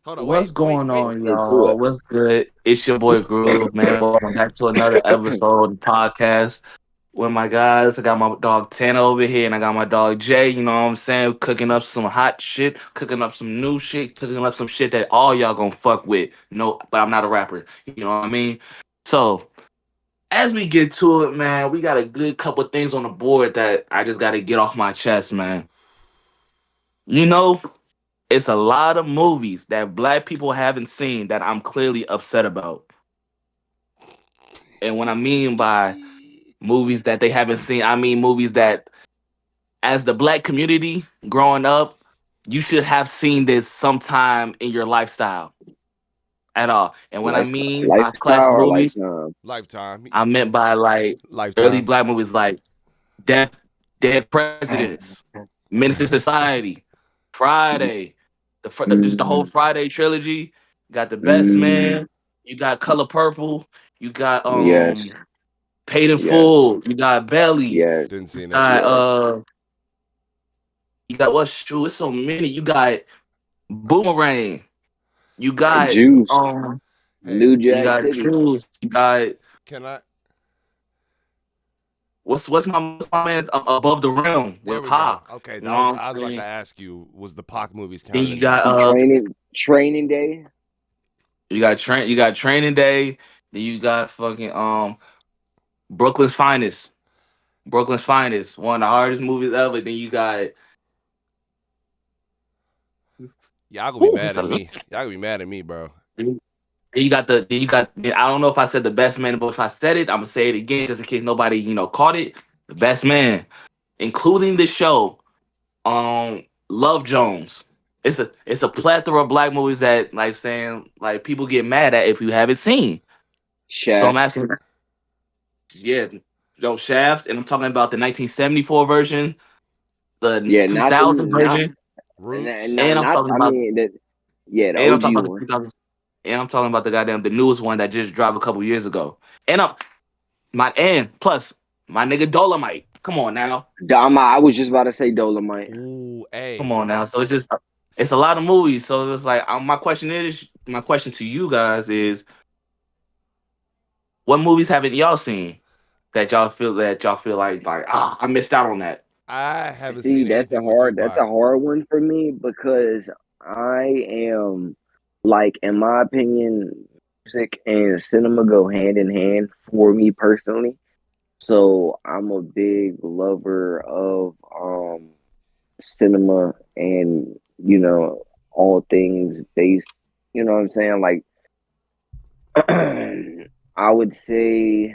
Hold on, What's going wait. on, Into y'all? it. What's good? It's your boy Groove, man. Welcome back to another episode of the podcast with my guys. I got my dog Tana over here, and I got my dog Jay. You know what I'm saying? Cooking up some hot shit, cooking up some new shit, cooking up some shit that all y'all gonna fuck with. No, but I'm not a rapper. You know what I mean? So as we get to it, man, we got a good couple things on the board that I just got to get off my chest, man. You know, it's a lot of movies that black people haven't seen that I'm clearly upset about. And what I mean by movies that they haven't seen, I mean movies that, as the black community growing up, you should have seen this sometime in your lifestyle at all. And when I mean by Lifestyle classic or movies, lifetime? Lifetime. I meant by like early Lifetime. black movies like Death, Dead Presidents, Menace to Society, Friday, just the whole Mm, Friday trilogy. You got The Best mm, Man, you got Color Purple, you got yes, Paid in yes, Full, you got Belly, yes, Didn't see it. got yes. you got what's true, it's so many. You got Boomerang, you got Juice, um Hey, New you Jack got City. Juice, you got can I? what's my man's Above the Rim There with we go. Pac. Okay, You I know was what I'm I was about to saying? ask you, was the Pac movies Then counted you in that? got Training Day. you got Training Day, then you got fucking Brooklyn's Finest. Brooklyn's Finest, one of the hardest movies ever. Then you got Y'all gonna be whoo, mad it's a at lot. me. Y'all gonna be mad at me, bro. Then you got I don't know if I said The Best Man, but if I said it, I'm gonna say it again just in case nobody, caught it. The Best Man, including the show, Love Jones. It's a plethora of black movies that like saying like people get mad at if you haven't seen. So I'm Shaft. asking, yeah, Shaft, and I'm talking about the 1974 version, the Yeah, not the 2000 not version, Roots. and I'm not. talking I about mean that. Yeah, the and I'm OG talking about the one. 2000, and I'm talking about the goddamn the newest one that just dropped a couple years ago. And plus my nigga Dolomite. Come on now, I was just about to say Dolomite. Ooh, come hey. on now. So it's a lot of movies. So it's like my question to you guys is, what movies haven't y'all seen that y'all feel like I missed out on that. I haven't See, seen anything with that's a Tupac. hard one for me because I am like, in my opinion, music and cinema go hand in hand for me personally. So I'm a big lover of cinema and all things based. You know what I'm saying? Like I would say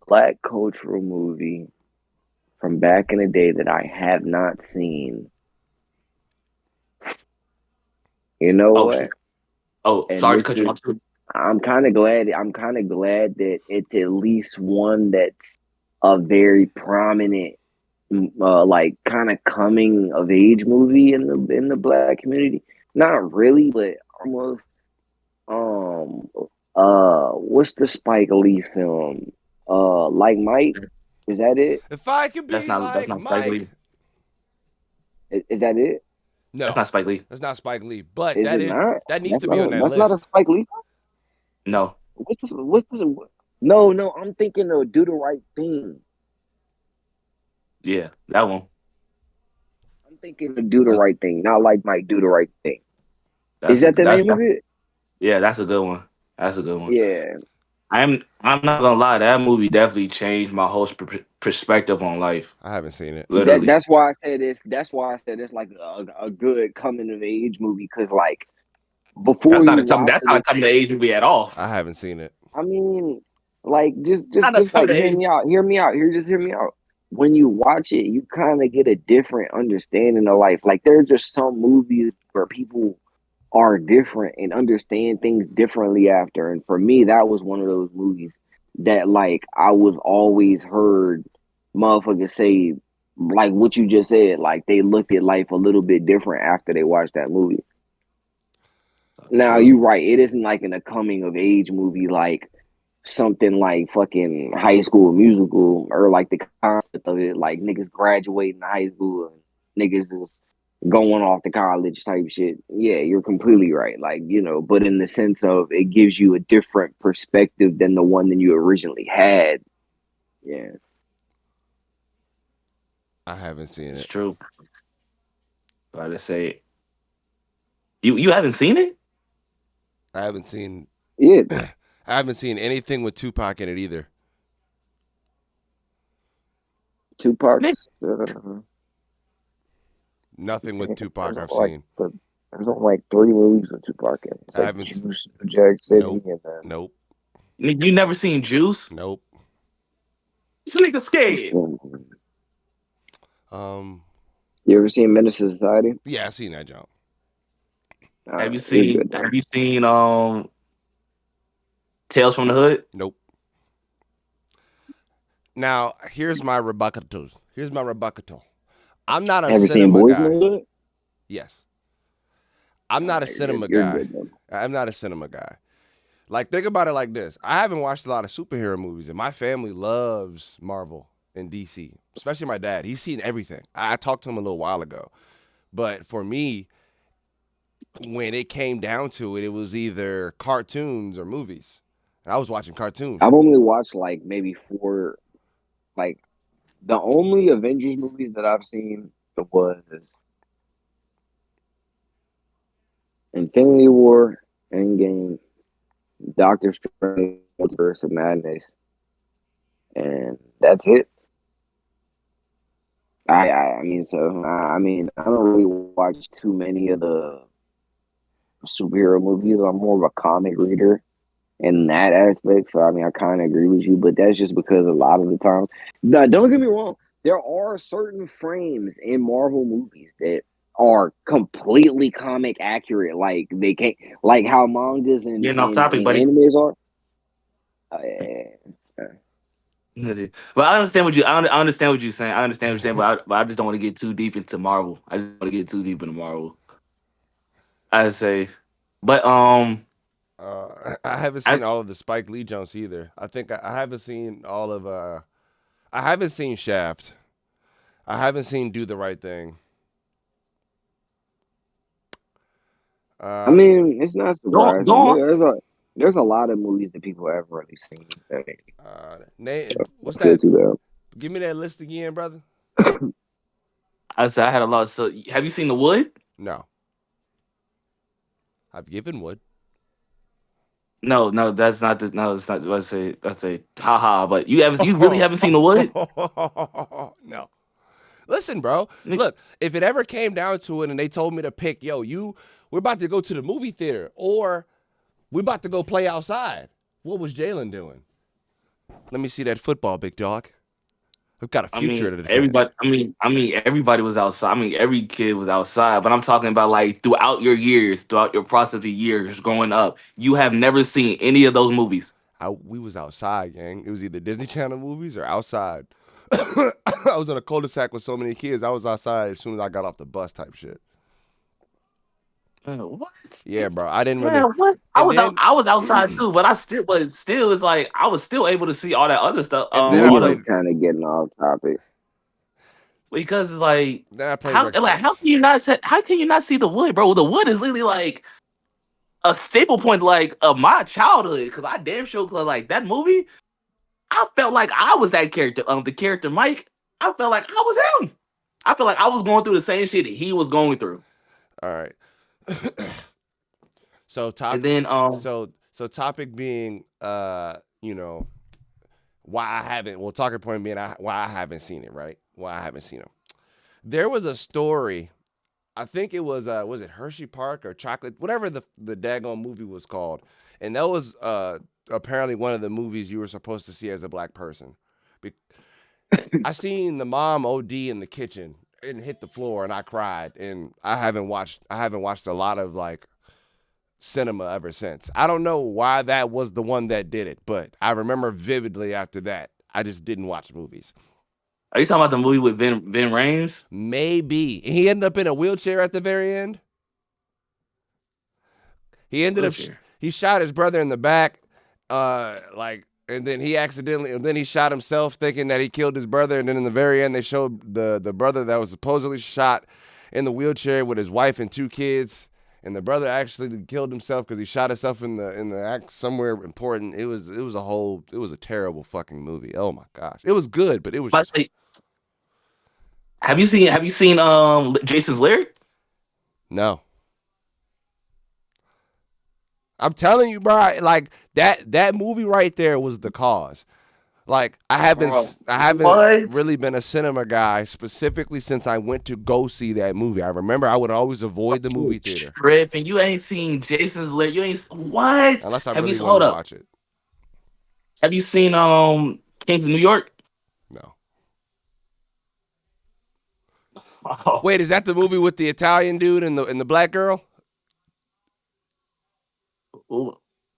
black cultural movie from back in the day that I have not seen. You know Oh shit. what? Oh, And sorry to this cut you is off too. I'm kind of glad that it's at least one that's a very prominent like kind of coming of age movie in the black community. Not really, but almost. Um, what's the Spike Lee film? Like Mike, is that it? If I could be That's like not Spike Lee. Mike. Is that it? That's No, not Spike Lee. that's not Spike Lee. But Is it not? that needs to be on that That's not a list. Spike Lee film? No. What's this? No, no, I'm thinking of Do the Right Thing. Yeah, that one. I'm thinking of Do the Uh, Right Thing, not Like Mike, Do the Right Thing. Is That's a that the that's name of it? yeah, that's a good one. That's a good one. Yeah. I'm not gonna lie, that movie definitely changed my whole perspective on life. I haven't seen it. Literally. That's why I said this. That's why I said it's like a good coming of age movie because like before you watch That's it, not a coming to age movie at all. I haven't seen it. I mean, like Not a just coming like to age. hear me out. Here, just hear me out. When you watch it, you kind of get a different understanding of life. Like there are just some movies where people are different and understand things differently after. And for me, that was one of those movies that like I was always heard motherfuckers say like what you just said. Like they looked at life a little bit different after they watched that movie. Now True. you're right. It isn't like in a coming of age movie like something like fucking High School Musical or like the concept of it, like niggas graduating high school and niggas is going off to college type shit. Yeah, you're completely right. Like, but in the sense of it gives you a different perspective than the one that you originally had. Yeah. I haven't seen It's it. true. About to say, you haven't seen it? I haven't seen. Yeah. I haven't seen anything with Tupac in it either. Tupac's Nothing with Tupac there's I've only like seen. there's only like 3 movies with Tupac in it. It's I like haven't. Juice, New Jack City, Nope. and then Nope. You never seen Juice? Nope. This nigga scared. You ever seen Menace to Society? Yeah, I seen that jump. Have you It's seen good, though. Tales from the Hood? Nope. Now, here's my rebuttal. I'm not a Ever seen cinema Boys in the guy. Hood? Yes. I'm not a cinema You're guy. good, though. I'm not a cinema guy. Like, think about it like this. I haven't watched a lot of superhero movies, and my family loves Marvel and DC, especially my dad. He's seen everything. I talked to him a little while ago. But for me, when it came down to it, it was either cartoons or movies. And I was watching cartoons. I've only watched like maybe 4. Like the only Avengers movies that I've seen was Infinity War, Endgame, Doctor Strange, Multiverse of Madness, and that's it. I don't really watch too many of the superhero movies. I'm more of a comic reader in that aspect. So I kind of agree with you, but that's just because a lot of the times, now, don't get me wrong, there are certain frames in Marvel movies that are completely comic accurate. Like they can't, like how mangas and, Getting off and, topic, and buddy. animes are. But I understand what you. I understand what you're saying. I understand what you're saying, but I just don't want to get too deep into Marvel. I just want to get too deep into Marvel. I say, but I haven't I seen all of the Spike Lee jumps either. I think I haven't seen all of. I haven't seen Shaft. I haven't seen Do the Right Thing. It's not go surprising. on. There's a lot of movies that people haven't really seen. Nate, what's Feel that? too bad. Give me that list again, brother. I said I had a lot. So have you seen The Wood? No, I've given wood. No, that's not the. No, it's not. That's a haha. But you really haven't seen The Wood? No. Listen, bro. Look, if it ever came down to it and they told me to pick, we're about to go to the movie theater or we're about to go play outside. What was Jalen doing? Let me see that football, big dog. I've got a future to defend. Everybody. Everybody was outside. Every kid was outside. But I'm talking about like throughout your years, throughout your process of years growing up, you have never seen any of those movies. We was outside, gang. It was either Disney Channel movies or outside. I was in a cul-de-sac with so many kids. I was outside as soon as I got off the bus, type shit. What? Yeah, bro. I didn't really. What? I was outside too, but still, it's like I was still able to see all that other stuff. And then I Niggas played. is kind of getting off topic. Because it's like Then I played how Rex like Sports. how can you not see The Wood, bro? The Wood is literally like a staple point like of my childhood. Because I damn sure like that movie. I felt like I was that character. The character Mike. I felt like I was him. I felt like I was going through the same shit that he was going through. All right. So topic. And then so topic being why I haven't. Well, talking point being why I haven't seen it. Right. Why I haven't seen him. There was a story. I think it was it Hershey Park or Chocolate, whatever the daggone movie was called, and that was apparently one of the movies you were supposed to see as a black person. I seen the mom OD in the kitchen and hit the floor, and I cried. And I haven't watched a lot of like cinema ever since. I don't know why that was the one that did it, but I remember vividly after that. I just didn't watch movies. are you talking about the movie with Ben Rames? Maybe he ended up in a wheelchair at the very end. He ended up he shot his brother in the back, and then he shot himself thinking that he killed his brother, and then in the very end they showed the brother that was supposedly shot in the wheelchair with his wife and 2 kids, and the brother actually killed himself because he shot himself in the act somewhere important. It was a terrible fucking movie. Oh my gosh, it was good, but it was But just have you seen Jason's lyric? no. I'm telling you, bro. Like that movie right there was the cause. Like Bro, I haven't what? really been a cinema guy specifically since I went to go see that movie. I remember I would always avoid the You movie theater tripping? You ain't seen Jason's lyric. You ain't what? unless I Have you really wanted hold to up? watch it. Have you seen Kings of New York? No. Oh, Wait, is that the movie with the Italian dude and the black girl?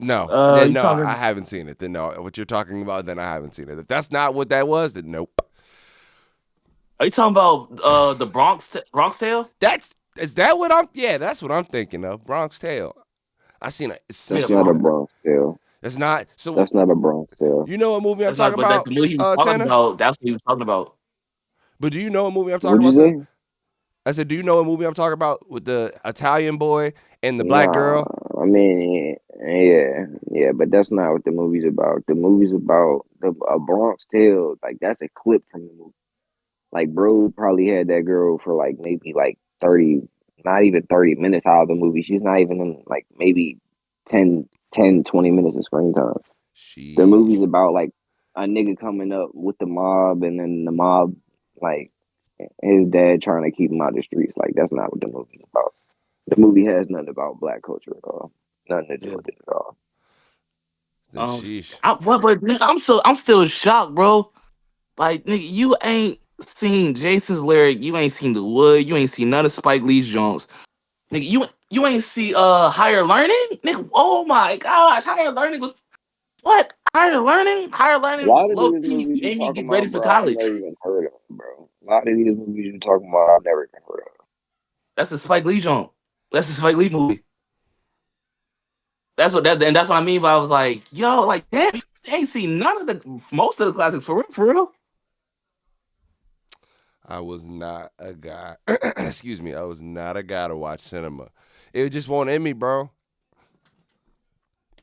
No. Then you no, I talking? haven't seen it. Then no, what you're talking about, then I haven't seen it. If that's not what that was, then nope. Are you talking about the Bronx Tale? Is that what I'm? Yeah, that's what I'm thinking of. Bronx Tale. I seen a That's smidge of not a it. Bronx Tale. It's not. So That's not a Bronx Tale. you know what movie I'm That's not, talking but that's about, the movie he was talking Tanner? about. That's what he was talking about. But do you know what movie I'm talking What'd you about, Tanner? say? I said, do you know what movie I'm talking about with the Italian boy and the black Nah, girl? I mean, yeah, but that's not what the movie's about. The movie's about a Bronx Tale. Like that's a clip from the movie. Like bro probably had that girl for like maybe like 30, not even 30 minutes out of the movie. She's not even in like maybe 20 minutes of screen time. The movie's Sheesh. about like a nigga coming up with the mob and then the mob like his dad trying to keep him out of the streets. Like that's not what the movie's about. The movie has nothing about black culture at all. Nothing to do Yeah. with it at all. Then sheesh. But nigga, I'm still shocked, bro. Like nigga, you ain't seen Jason's lyric. You ain't seen The Wood. You ain't seen none of Spike Lee's Jones. Nigga, you ain't see Higher Learning. Nigga, oh my gosh, Higher Learning was what? Higher Learning. Higher A Learning. lot of Low these key movies you made me talking get ready about, for bro, I've college. never even heard of, bro. A lot of these movies you talking about, I've never even heard of. That's a Spike Lee joint. That's a Spike Lee movie. And that's what I mean by I was like, yo, like damn, you ain't seen none of the most of the classics for real, for real. I was not a guy. Excuse me. I was not a guy to watch cinema. It just won't in me, bro.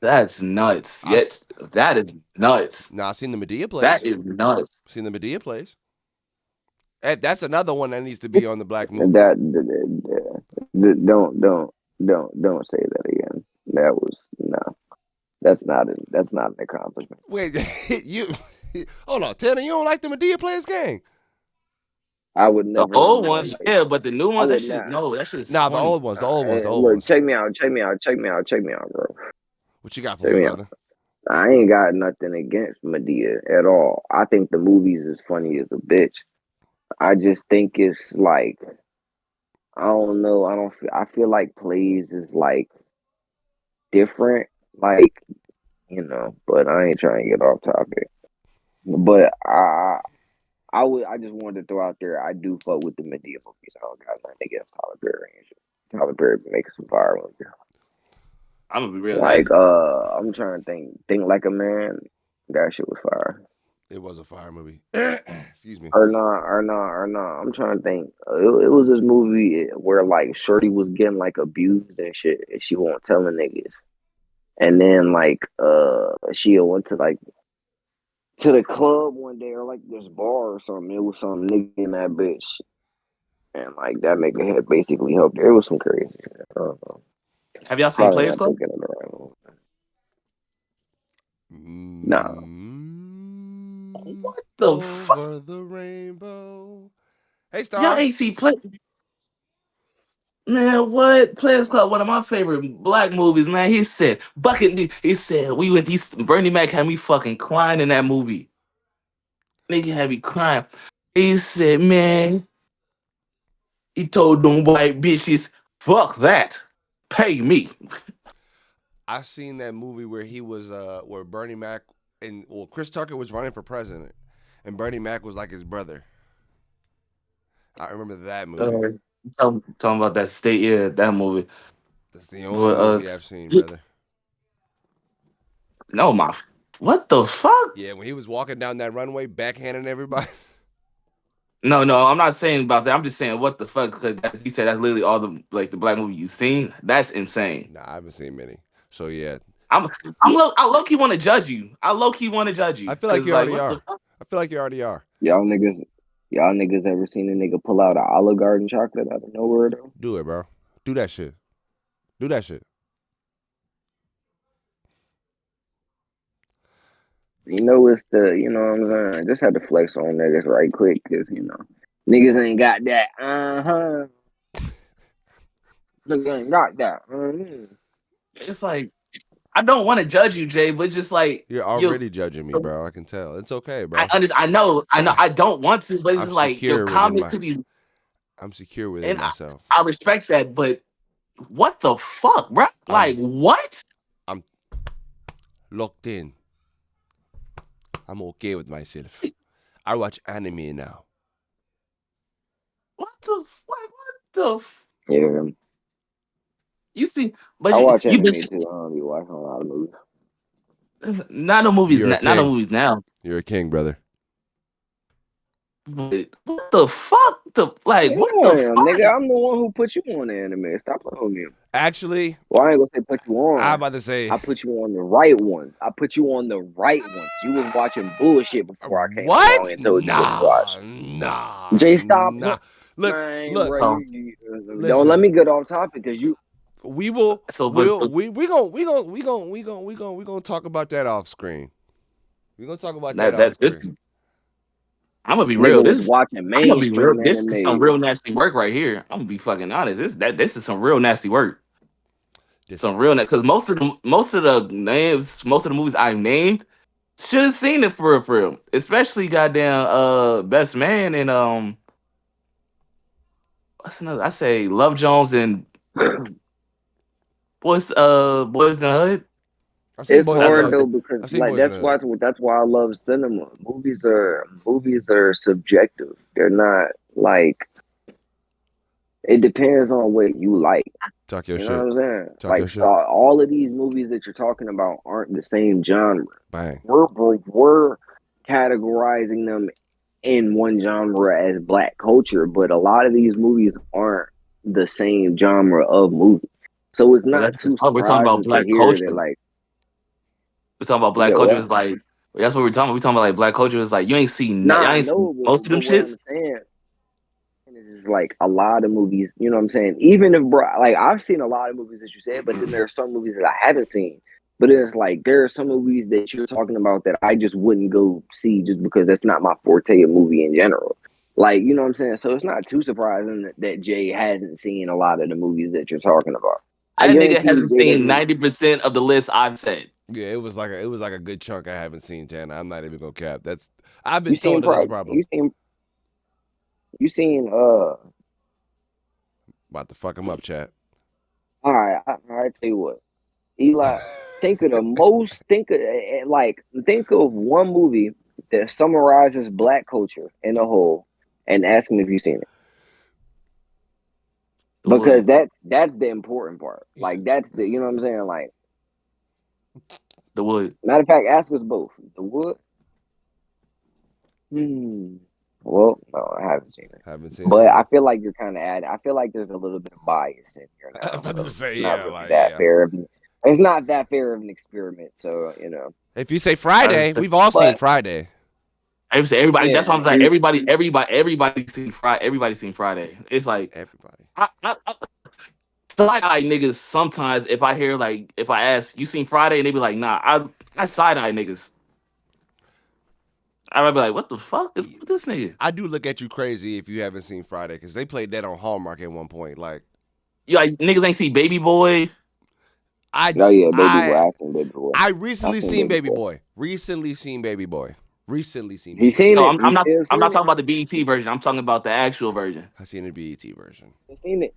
That's nuts. I s- Yet that is nuts. Nah, I seen the Medea That plays. is nuts. Seen the Medea plays. That's another one that needs to be on the black And movies. don't say that again. That was no. That's not an accomplishment. Wait, you hold on, Tanner. You don't like the Medea plays gang? I would The never old not ones, like. yeah, but the new I ones, would not. that shit is Nah, the corny. old ones, the old ones, the old Look, ones. check me out, bro. What you got for Check me, me out. brother? I ain't got nothing against Medea at all. I think the movies is funny as a bitch. I just think it's like I don't know. I don't. I feel like plays is like different. Like but I ain't trying to get off topic. But I just wanted to throw out there. I do fuck with the Medea movies. I don't got nothing against Tyler Perry and shit. Tyler Perry be making some fire movies. I'm gonna be real. That Like I'm trying to think like a man. That shit was fire. It was a fire movie. Excuse me. Or not. I'm trying to think. It was this movie where like Shorty was getting like abused and shit, and she won't tell the niggas. And then like she went to like to the club one day or like this bar or something. It was some nigga in that bitch, and like that nigga had basically helped her. It was some crazy shit. I don't know. have y'all seen Probably Players not Club? thinking of the right one. Nah, Mm, What the fuck? over the rainbow. Hey, Y'all Star. ain't see play. Man, what Players Club? One of my favorite black movies. Man, he said bucket. He said we went. Bernie Mac had me fucking crying in that movie. Nigga had me crying. He said, man, he told them white bitches, fuck that. Pay me. I seen that movie where he was where Bernie Mac and Chris Tucker was running for president, and Bernie Mac was like his brother. I remember that movie. Uh, talking about that state, yeah, that movie. That's the only But movie I've seen, brother. no, what the fuck? Yeah, when he was walking down that runway, backhanding everybody. No, I'm not saying about that. I'm just saying what the fuck. Cause he said that's literally all the black movie you've seen. That's insane. Nah, I haven't seen many. So yeah, I'm I low key want to judge you. I low key want to judge I you feel like because you like already what the are. fuck? I feel like you already are. Y'all niggas, y'all niggas ever seen a nigga pull out an Olive Garden chocolate out of nowhere though? Do it, bro. Do that shit. Do that shit. You know it's the, you know what I'm saying? I just had to flex on niggas right quick because, niggas ain't got that. Niggas ain't got that. It's like I don't want to judge you, Jay, but just like You're you. already judging me, bro. I can tell. It's okay, I bro. under, I know, I don't want to, but it's I'm just like your secure within comments my. to these, I'm secure within and myself. I respect that, but what the fuck, bro? Like I'm what? I'm locked in. I'm okay with myself. I watch anime now. What the? Yeah, You see, but I watch you been anime too. I don't be watching a lot of movies. not no movies, You're a not no king. movies now. You're a king, brother. But what the fuck? Yeah, What the nigga, fuck? I'm the one who put you on the anime. Stop playing with me. Actually, Well, I ain't gonna say put you I'm on. about to say I put you on the right ones. I put you on the right ones. You was watching bullshit before I came along what? and told you what to watch. Nah, Jay, stop nah. Look, man, look. bro. So Don't let Listen. me get off topic because you. We will. but We gonna talk about that off screen. We gonna talk about that off that this screen. I'm gonna be real. Nigga was watching I'm gonna be real. mainstream This is some anime. real nasty work right here. I'm gonna be fucking honest. This is some real nasty work. This Some real because most of the names, most of the movies I named should have seen it for real. Especially goddamn Best Man and what's another? I say Love Jones and Boys in the Hood. I've seen It's Boys in That's the what I hard Hood. though said. because I've seen like Boys in the Hood. that's why I love cinema. Movies are subjective. They're not like it depends on what you like. Talk your You know shit. what I'm saying? Talk your Like so shit. all of these movies that you're talking about aren't the same genre. Bang. We're categorizing them in one genre as black culture, but a lot of these movies aren't the same genre of movie. So it's But not that's too just, oh, we're talking about surprising to black hear culture. that like We're talking about you black said culture what? is like that's what we're talking about. We're talking about like black culture is like you ain't seen Nah, y'all I ain't seen know, most of them but what shits. I'm saying is like a lot of movies, you know what I'm saying? Even if, bro, like, I've seen a lot of movies that you said, but then there are some movies that I haven't seen. But it's like there are some movies that you're talking about that I just wouldn't go see just because that's not my forte of movie in general. Like, you know what I'm saying? So it's not too surprising that Jay hasn't seen a lot of the movies that you're talking about. I That nigga guarantee you, hasn't Jay seen hasn't. 90% of the list I've said. Yeah, it was like a good chunk I haven't seen, Tana. I'm not even gonna cap. That's I've You been seen told that that's a probably problem. you seen About to fuck him up, chat. all right, tell you what. Eli, think of one movie that summarizes black culture in a whole and ask me if you've seen it. The Because Wood. that's the important part. You said Like that's the you know what I'm saying? Like The Wood. matter of fact, ask us both. The wood? Hmm. Well, no, I haven't seen it. haven't seen it But I either. feel like you're kind of adding. I feel like there's a little bit of bias in here I'm now, about to so say it's not yeah, really like that yeah. fair. It's not that fair of an experiment. So If you say I Friday, just said, we've all seen but Friday. I say everybody. yeah, That's why I'm like and everybody seen Friday. Everybody seen Friday. It's like Everybody. I side eye niggas sometimes if I hear like if I ask you seen Friday and they be like nah I side eye niggas. I might be like what the fuck is with this nigga? I do look at you crazy if you haven't seen Friday because they played that on Hallmark at one point. Like You like niggas ain't see Baby Boy. I oh yeah, baby boy, I I seen baby boy. I I recently seen seen baby Baby boy. Boy. Recently seen Baby Boy. Recently seen He Baby Boy. seen No, it. He still I'm not seen it. talking about the BET version. I'm talking about the actual version. I seen the BET version. He seen it.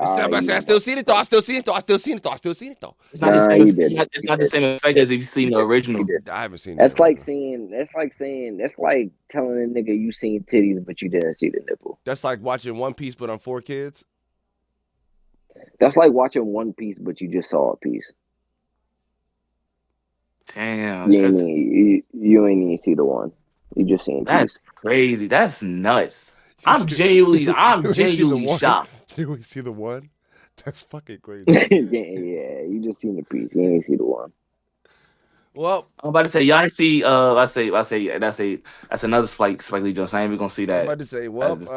It's Ah, still, I you said I a still seen it though. motherfucker. I still seen it though. I still seen it though. I still seen it though. It's not the Nah, same. you didn't. It's You not the didn't. same effect as if you've You seen the didn't. You original. didn't. I haven't seen the That's like original. saying. That's like telling a nigga you seen titties but you didn't see the nipple. That's like watching One Piece but on 4 kids. That's like watching One Piece but you just saw a piece. Damn, You ain't even see the one. You just seen that's piece. crazy. That's nuts. I'm You ain't see the genuinely one. shocked. You ain't see the one. That's fucking crazy. Yeah, you just seen the piece. You ain't see the one. Well, I'm about to say y'all ain't see. That's another Spike Lee Jones. I ain't even gonna see I'm that. about to say, As well, this,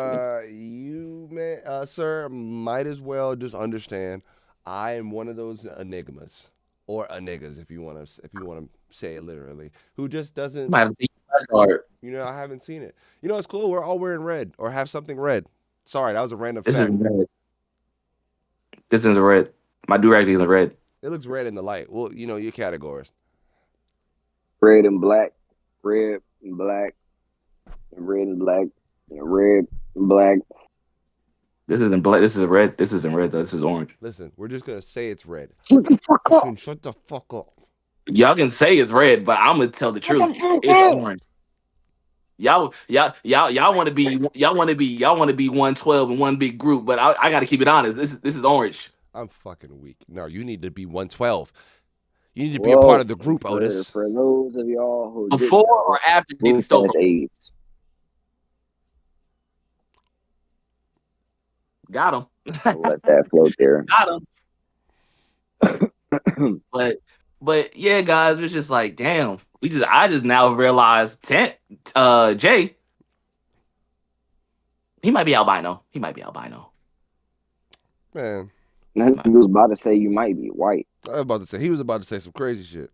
you man, sir, might as well just understand. I am one of those enigmas or enigmas, if you want to say it literally, who just I doesn't. might have to see that card. I haven't seen it. It's cool. We're all wearing red or have something red. Sorry, that was a random This is fact. red. This is red. My do rag is red. It looks red in the light. Well, your categories. Red and black, red and black, red and black, red and black. This isn't black. This is red. This isn't red though. This is orange. Listen, we're just gonna say it's red. Shut the fuck up. Fucking shut the fuck up. Y'all can say it's red, but I'm gonna tell the Shut the truth. fuck It's up. orange. Y'all want to be 112 in one big group, but I got to keep it honest. This is orange. I'm fucking weak. No, you need to be 112. You need to be a part Well, of the group, Otis. for those of y'all who didn't Before or know, after Diddy group stole has from? AIDS. Got him. I'll let that float there. Got him. But yeah, guys, it's just like damn. I just now realized Jay, he might be albino. He might be albino. Man, He was about to say you might be white. I was about to say he was about to say some crazy shit.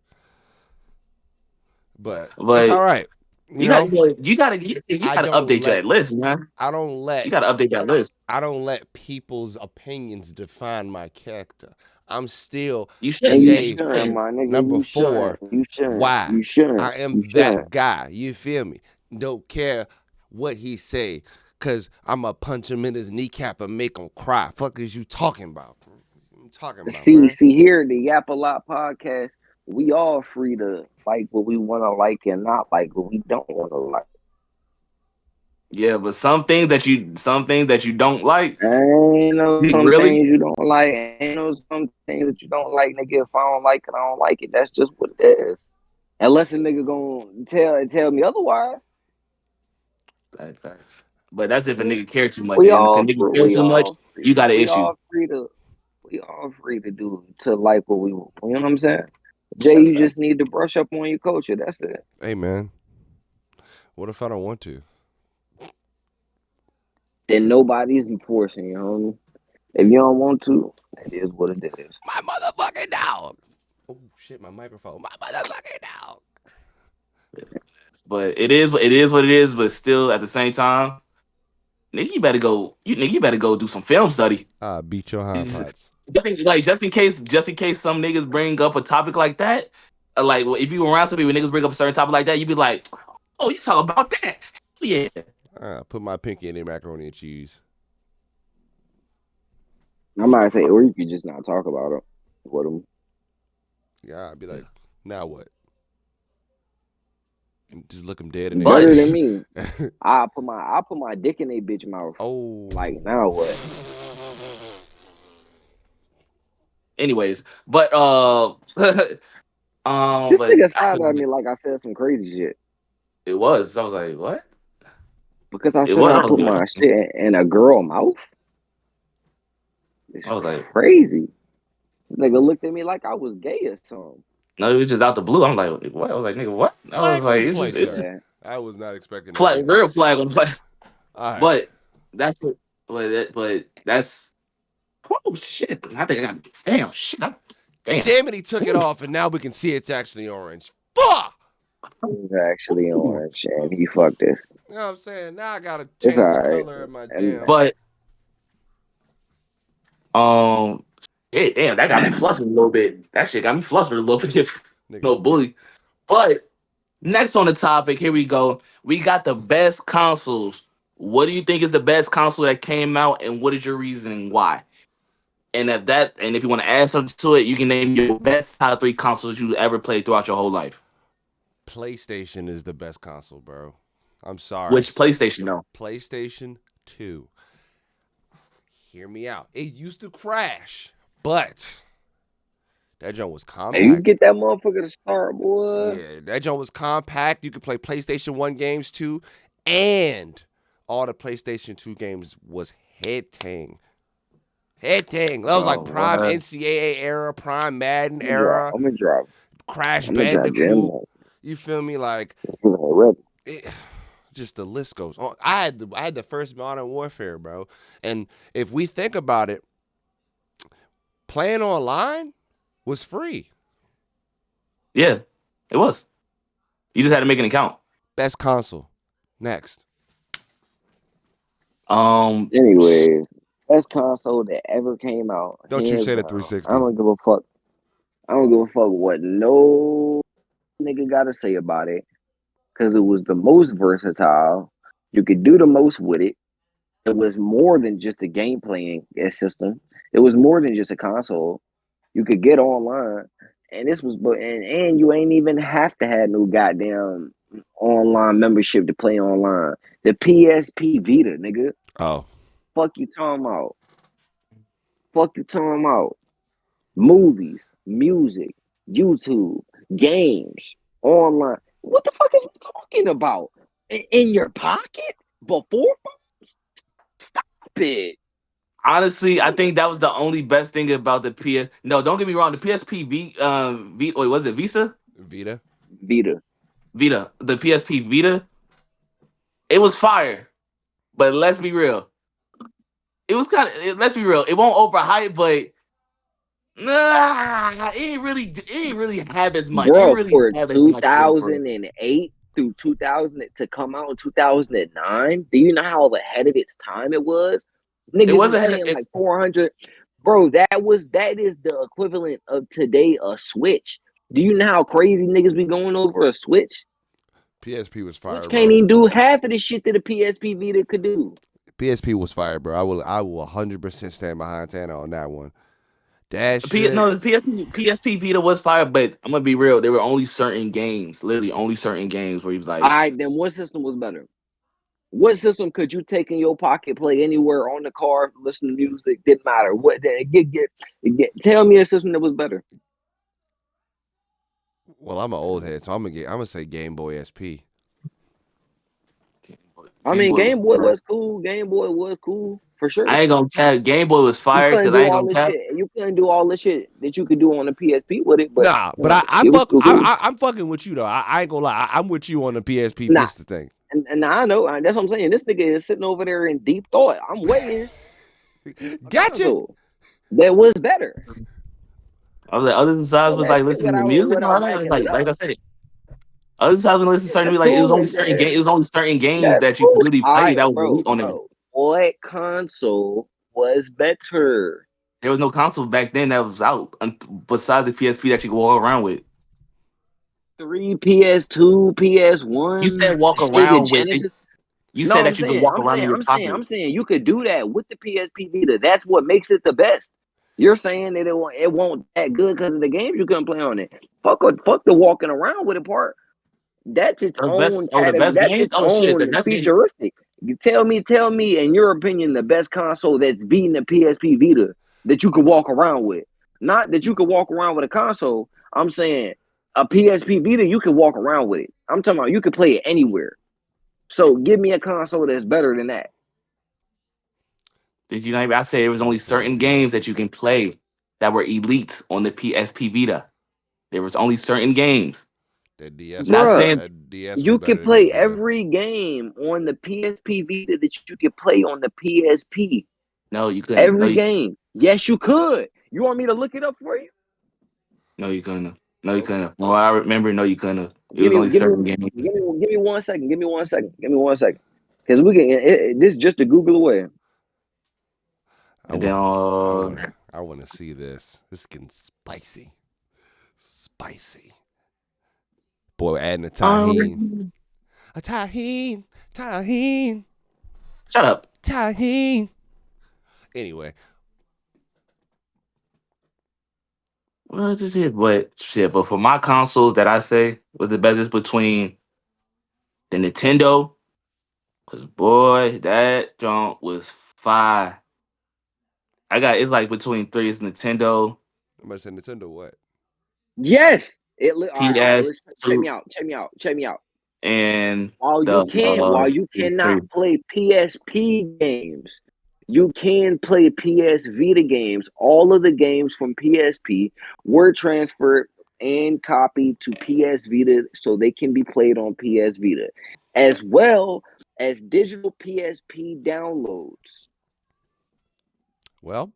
But it's But all right. you got you got to I don't update let that list, man. I don't let You got to update that list. I don't let people's opinions define my character. I'm still You And should. you Jay shouldn't, my nigga. number You 4. shouldn't. You shouldn't. Why? You shouldn't. I am You that shouldn't. guy. You feel me? Don't care what he say, cause I'ma punch him in his kneecap and make him cry. Fuck is you talking about? What you talking about, man? See here, the Yappalot podcast, we all free to like what we want to like and not like what we don't want to like. Yeah, but some things that you don't like, Ain't no you some really. things you don't like. Ain't no some things that you don't like, nigga. If I don't like it, I don't like it. That's just what it is. Unless a nigga gonna tell me otherwise. Facts. But that's if a nigga care too much, We and if a all nigga free. care too much, you got an We issue. all free to. We all free to do to like what we want. You know what I'm saying? Jay, That's you fact. just need to brush up on your culture. That's it. Hey, man. What if I don't want to? Then nobody's enforcing you, homie. If you don't want to, it is what it is. My motherfucking dog. Oh shit, my microphone. My motherfucking dog. But it is what it is. But still, at the same time, nigga, you better go. You better go do some film study. Beat your hind Just parts. just in case some niggas bring up a topic like that. Like well, if you around some people, niggas bring up a certain topic like that, you be like, oh, you talk about that? Yeah. Put my pinky in their macaroni and cheese. I might say, or you could just not talk about it with them. Yeah, I'd be like, now what? And just look them dead in the Better than eyes. me. I put my dick in a bitch mouth. Oh. Like now what? Anyways, but This but nigga side at me like I said some crazy shit it was. I was like, what? because I It said was. I I was put like, my shit in a girl mouth. It's I was like, crazy. This nigga looked at me like I was gay or something. no, it was just out the blue. I'm like, what? I was like, nigga, what? I was Flag on like, the it's play, just sir. Yeah. I was not expecting that. flag, real flag on the play. All right. But that's what. But that's. Oh shit! I think I got. Damn shit! Damn. Damn it, he took it off, and now we can see it's actually orange. Fuck! He's actually orange and he fucked this. You know what I'm saying? Now I gotta It's change the alright. color of my And damn. But shit, damn, that got me flustered a little bit. That shit got me flustered a little bit. No Nigga, bully. But next on the topic, here we go. We got the best consoles. What do you think is the best console that came out, and what is your reasoning why? And if you want to add something to it, you can name your best top 3 consoles you ever played throughout your whole life. PlayStation is the best console, bro. I'm sorry. Which PlayStation though? PlayStation 2. Hear me out. It used to crash, but that joint was hey, you compact. get that motherfucker to start, boy. Yeah, that joint was compact. You could play PlayStation 1 games too, and all the PlayStation 2 games was hitting. Hitting. That was like prime What? NCAA era, prime Madden I'm gonna drop. era, I'm gonna drop. Crash I'm gonna drop Jim. Bandicoot. You feel me? Like Already. it, just the list goes on. I had the first Modern Warfare, bro. And if we think about it, playing online was free. Yeah, it was. You just had to make an account. Best console. Next. Anyways, best console that ever came out, Don't you hands say the down. I 360. don't give a fuck. I don't give a fuck what no nigga gotta say about it, because it was the most versatile. You could do the most with it. It was more than just a game playing system. It was more than just a console. You could get online, and this was, and you ain't even have to have no goddamn online membership to play online. The PSP Vita, nigga. Oh. Fuck you talking about? Fuck you talking about? Movies, music, YouTube, games, online. What the fuck is we talking about? In your pocket before? Stop it. Honestly, I think that was the only best thing about the PS. No, don't get me wrong. The PSP wait, was it Visa? Vita. Vita. Vita. The PSP Vita. It was fire, but let's be real. It was kind of. Let's be real. It won't overhype, but nah, it ain't really have as much. It didn't Bro, really for have as much for. 2008 through 2000 to come out in 2009, do you know how ahead of its time it was? It Niggas is wasn't. paying like 400. Bro, that is the equivalent of today a Switch. Do you know how crazy niggas be going over a Switch? PSP was Switch fire, can't bro. even do half of the shit that a PSP Vita could do. PSP was fire, bro. I will 100% stand behind Tana on that one. That shit. No, the PSP Vita was fire, but I'm gonna be real. There were only certain games, literally only certain games where he was All like, right, then what system was better? What system could you take in your pocket, play anywhere on the car, listen to music? Didn't matter. Tell me a system that was better. Well, I'm an old head, so I'm gonna say Game Boy SP. I Game mean, Boy was Game Boy fire. was cool. Game Boy was cool for sure. I ain't gonna cap. Game Boy was You fire couldn't because I do ain't all gonna this cap. shit. You couldn't do all the shit that you could do on the PSP with it, but Nah, you but know, I it was fuck still cool. I'm fucking with you though. I ain't gonna lie. I'm with you on the PSP Nah, Vista thing. and I know that's what I'm saying. This nigga is sitting over there in deep thought. I'm waiting a Gotcha. console that was better. I was like, other than sides All was that like shit listening to music and without all that. It's backing it like up. I said, other times when I listen to Yeah, certain that's music, like cool. it was only certain games That's that you could cool. really All play right, that was bro, elite on there. bro. What console was better? There was no console back then that was out besides the PSP that you could walk around with. Three, PS2, You PS1, said walk Sega around with it. Genesis. You No, said that you could walk around in your pocket. I'm saying you could do that with the PSP Vita. That's what makes it the best. You're saying that it won't that good because of the games you couldn't play on it. Fuck the walking around with it part. That's its The own best, oh, the best That's game. its Oh shit, the own best game. futuristic. You tell me, in your opinion, the best console that's beating the PSP Vita that you can walk around with. Not that you can walk around with a console. I'm saying a PSP Vita, you can walk around with it. I'm talking about you can play it anywhere. So give me a console that's better than that. Did you know? I said there was only certain games that you can play that were elite on the PSP Vita. There was only certain games. That DS was Not better. Bruh, saying That DS was you better can than the play Vita. every game on the PSP Vita that you could play on the PSP. no, you couldn't. Every game. Yes, you could. You want me to look it up for you? No, you couldn't. No, you Okay. couldn't. Well, I remember. No, you couldn't. It Give was me, only give me, certain games. give me 1 second. Give me 1 second. Give me 1 second. Because we can. This is just a Google away. I And then, want I want to see this. This is getting spicy. Spicy. Boy, adding a tahine. A tahine. Tahine. shut up. Tahine. Anyway, Well, just it, but shit. But for my consoles that I say was the best is between the Nintendo, because boy, that junk was fire. I got it's like between three. It's Nintendo, I'm about to say Nintendo what? Yes. All right. PS, Let's check me out. Check me out. Check me out. and While the you PS3. cannot play PSP games, you can play PS Vita games. All of the games from PSP were transferred and copied to PS Vita so they can be played on PS Vita, as well as digital PSP downloads. Well,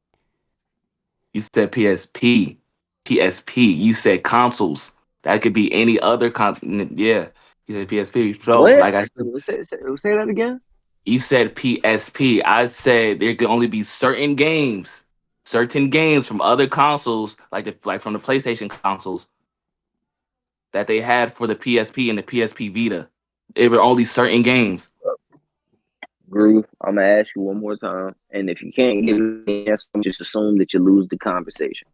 You said PSP, PSP. You said consoles. That could be any other Yeah, you said PSP. So, What? like I said, Say that again. you said PSP. I said there could only be certain games from other consoles, like from the PlayStation consoles that they had for the PSP and the PSP Vita. It were only certain games. Groove, I'm gonna ask you one more time, and if you can't give me an answer, just assume that you lose the conversation.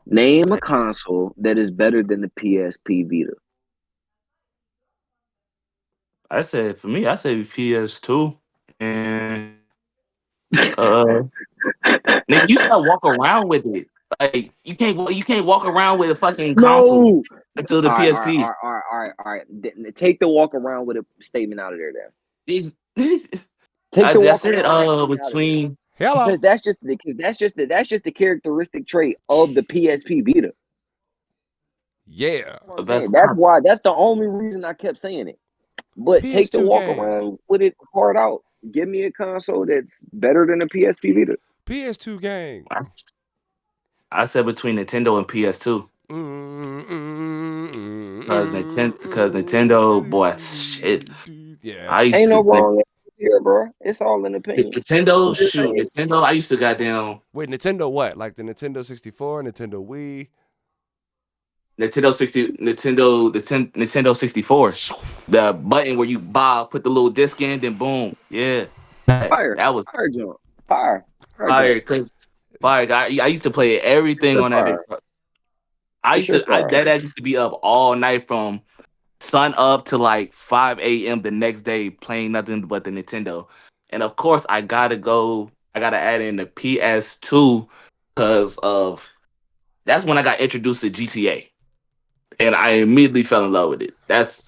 Name a console that is better than the PSP Vita. I said for me, I said PS2, and uh, nigga, you gotta walk around with it. Like you can't walk around with a fucking console No. until the All right, all right, all PSP. right, all right, all right. Take the walk around with a statement out of there. Then It's- take I the walk just said around with a statement out of there between hello. because that's just the characteristic trait of the PSP Vita. Yeah. That's what I'm that's saying. That's why. That's the only reason I kept saying it. But take the PS2 walk game. around with it hard out. Give me a console that's better than the PSP Vita. PS2 game. I, I said between Nintendo and PS2 because Nintendo, boy, shit. Yeah. I used Ain't no to wrong answer here, bro. It's all an opinion. I'm Nintendo, just shoot, saying. Nintendo. I used to goddamn Wait, Nintendo what? Like the Nintendo 64, Nintendo Wii? Nintendo 64. The button where you put the little disc in, then boom, yeah, Fire, that was fire jump, fire jump. fire. Cause fire, I used to play It's everything sure on that bitch. fire. I It's used sure to, I fire. that ass used to be up all night from sun up to like 5 a.m. the next day playing nothing but the Nintendo. And of course, I gotta add in the PS2 because of that's when I got introduced to GTA, and I immediately fell in love with it.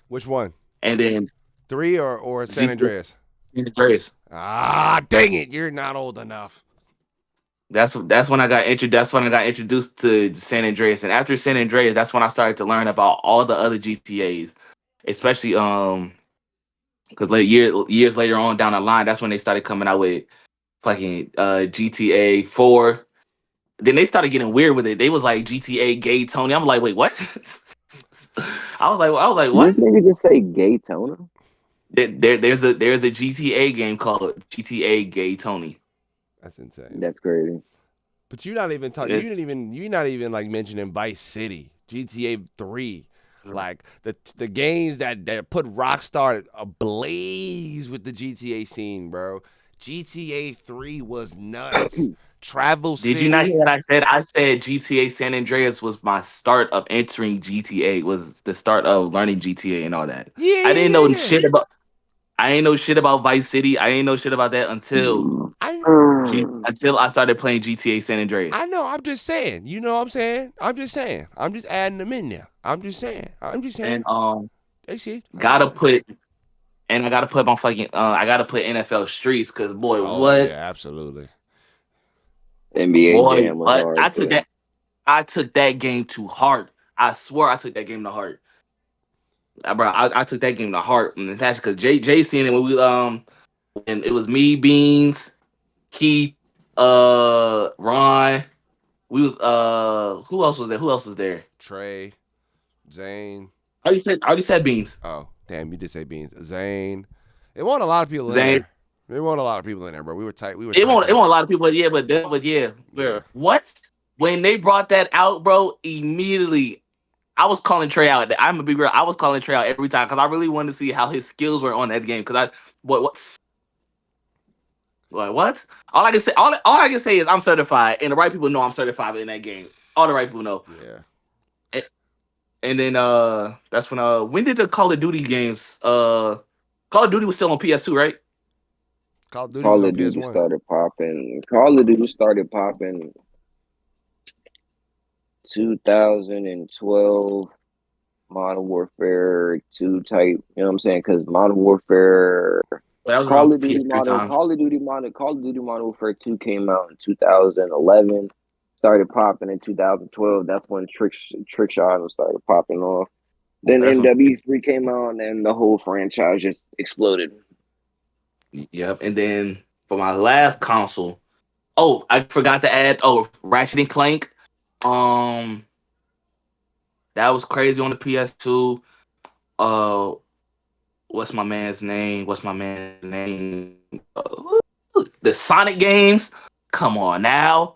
Which one? And then 3 or San GTA Andreas? San Andreas. Ah, dang it. You're not old enough. That's when I got introduced. That's when I got introduced to San Andreas, and after San Andreas, that's when I started to learn about all the other GTA's, especially because years later on down the line, that's when they started coming out with fucking GTA 4. Then they started getting weird with it. They was like GTA Gay Tony. I'm like, wait, what? I was like, This what? nigga just say gay toner. There's a GTA game called GTA Gay Tony. That's insane. That's crazy. But you're not even talking. It's You're not even like mentioning Vice City, GTA 3, like the games that put Rockstar ablaze with the GTA scene, bro. GTA 3 was nuts. Travel Did you not hear City. what I said? I said GTA San Andreas was my start of entering GTA, was the start of learning GTA and all that. Yeah, I yeah, didn't yeah, know yeah. shit about I ain't know shit about Vice City. I ain't know shit about that I until I started playing GTA San Andreas. I know. I'm just saying. You know what I'm saying? I'm just saying. I'm just adding them in there. I'm just saying. I'm just And saying. They see. I'm just gotta saying. put I gotta put my fucking I gotta put NFL Streets because Oh yeah, absolutely. NBA boy Jam was what hard too. I took that game to heart. I swear I took that game to heart. Bro, I took that game to heart and attached because Jay seen it when we and it was me, Beans, Keith, Ron. We was who else was there? Who else was there? Trey, Zane. I already said Beans. Oh, damn, you did say Beans. Zane. It wasn't a lot of people in Zane. there. There wasn't a lot of people in there, bro. We were tight. We were It tight won't it though. won't a lot of people, but yeah, bro. Yeah. What? When they brought that out, bro, immediately I was calling Trey out. I'm a big girl. I was calling Trey out every time because I really wanted to see how his skills were on that game. Because what? All I can say is I'm certified, and the right people know I'm certified in that game. All the right people know. Yeah. And, and then that's when did the Call of Duty games Call of Duty was still on PS2, right? Call of Duty was Call on of Duty PS1. started popping. Call of Duty started popping 2012. Modern Warfare 2 type, you know what I'm saying? Because Modern Warfare, That was around PS3 times. Call of Duty Modern Warfare 2 came out in 2011, started popping in 2012. That's when Trick Shot started popping off. Then That's when, MW3 came out, and the whole franchise just exploded. yep. And then for my last console, oh, I forgot to add. Oh, Ratchet and Clank. Um, that was crazy on the PS2. Uh, what's my man's name? What's my man's name? The Sonic games. Come on now.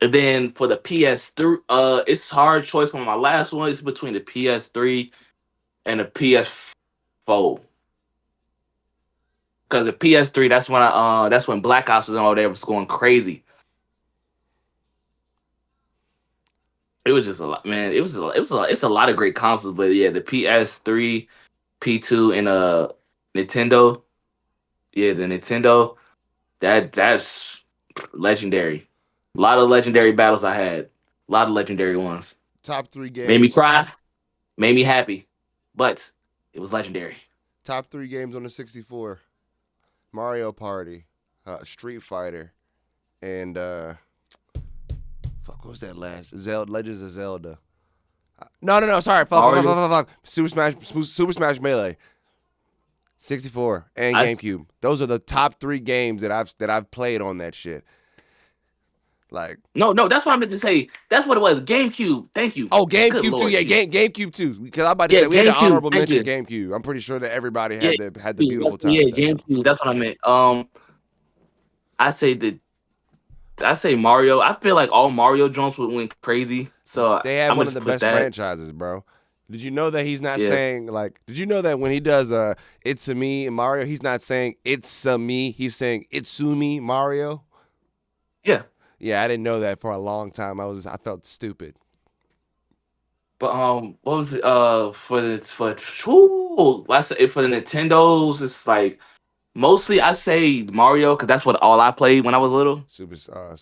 And then for the PS3, it's hard choice for my last one. It's between the PS3 and the PS4. Because the PS3, that's when Black Ops was all there was going crazy. It was just a lot, man. It's a lot of great consoles, but yeah, the PS3, P2, and Nintendo. Yeah, the Nintendo. That's legendary. A lot of legendary battles I had. A lot of legendary ones. Top three Made me games. cry, made me happy, but it was legendary. Top three games on the 64. Mario Party, Street Fighter, and fuck, what was that last? Zelda, Legends of Zelda. No, sorry, Mario, fuck. Super Smash Melee, 64 and I GameCube. Those are the top three games that I've played on that shit. Like, no, that's what I meant to say. That's what it was. GameCube. Thank you. oh, Good GameCube too. lord, Yeah, Jesus. GameCube too. Because I'm about to Yeah, say we had the GameCube. honorable Thank mention you. GameCube. I'm pretty sure that everybody Yeah, had the GameCube. beautiful time Yeah, with that joint. GameCube. That's what I meant. I say the I say Mario. I feel like all Mario joints would went crazy. So They had I'm one gonna of just the put best that. franchises, bro. Did you know that he's not Yes. saying like? Did you know that when he does "It's a me" Mario, he's not saying "It's a me." He's saying "Itsumi Mario." Yeah. Yeah, I didn't know that for a long time. I felt stupid. But what was it? I say for the Nintendos, it's like mostly I say Mario because that's what all I played when I was little. Super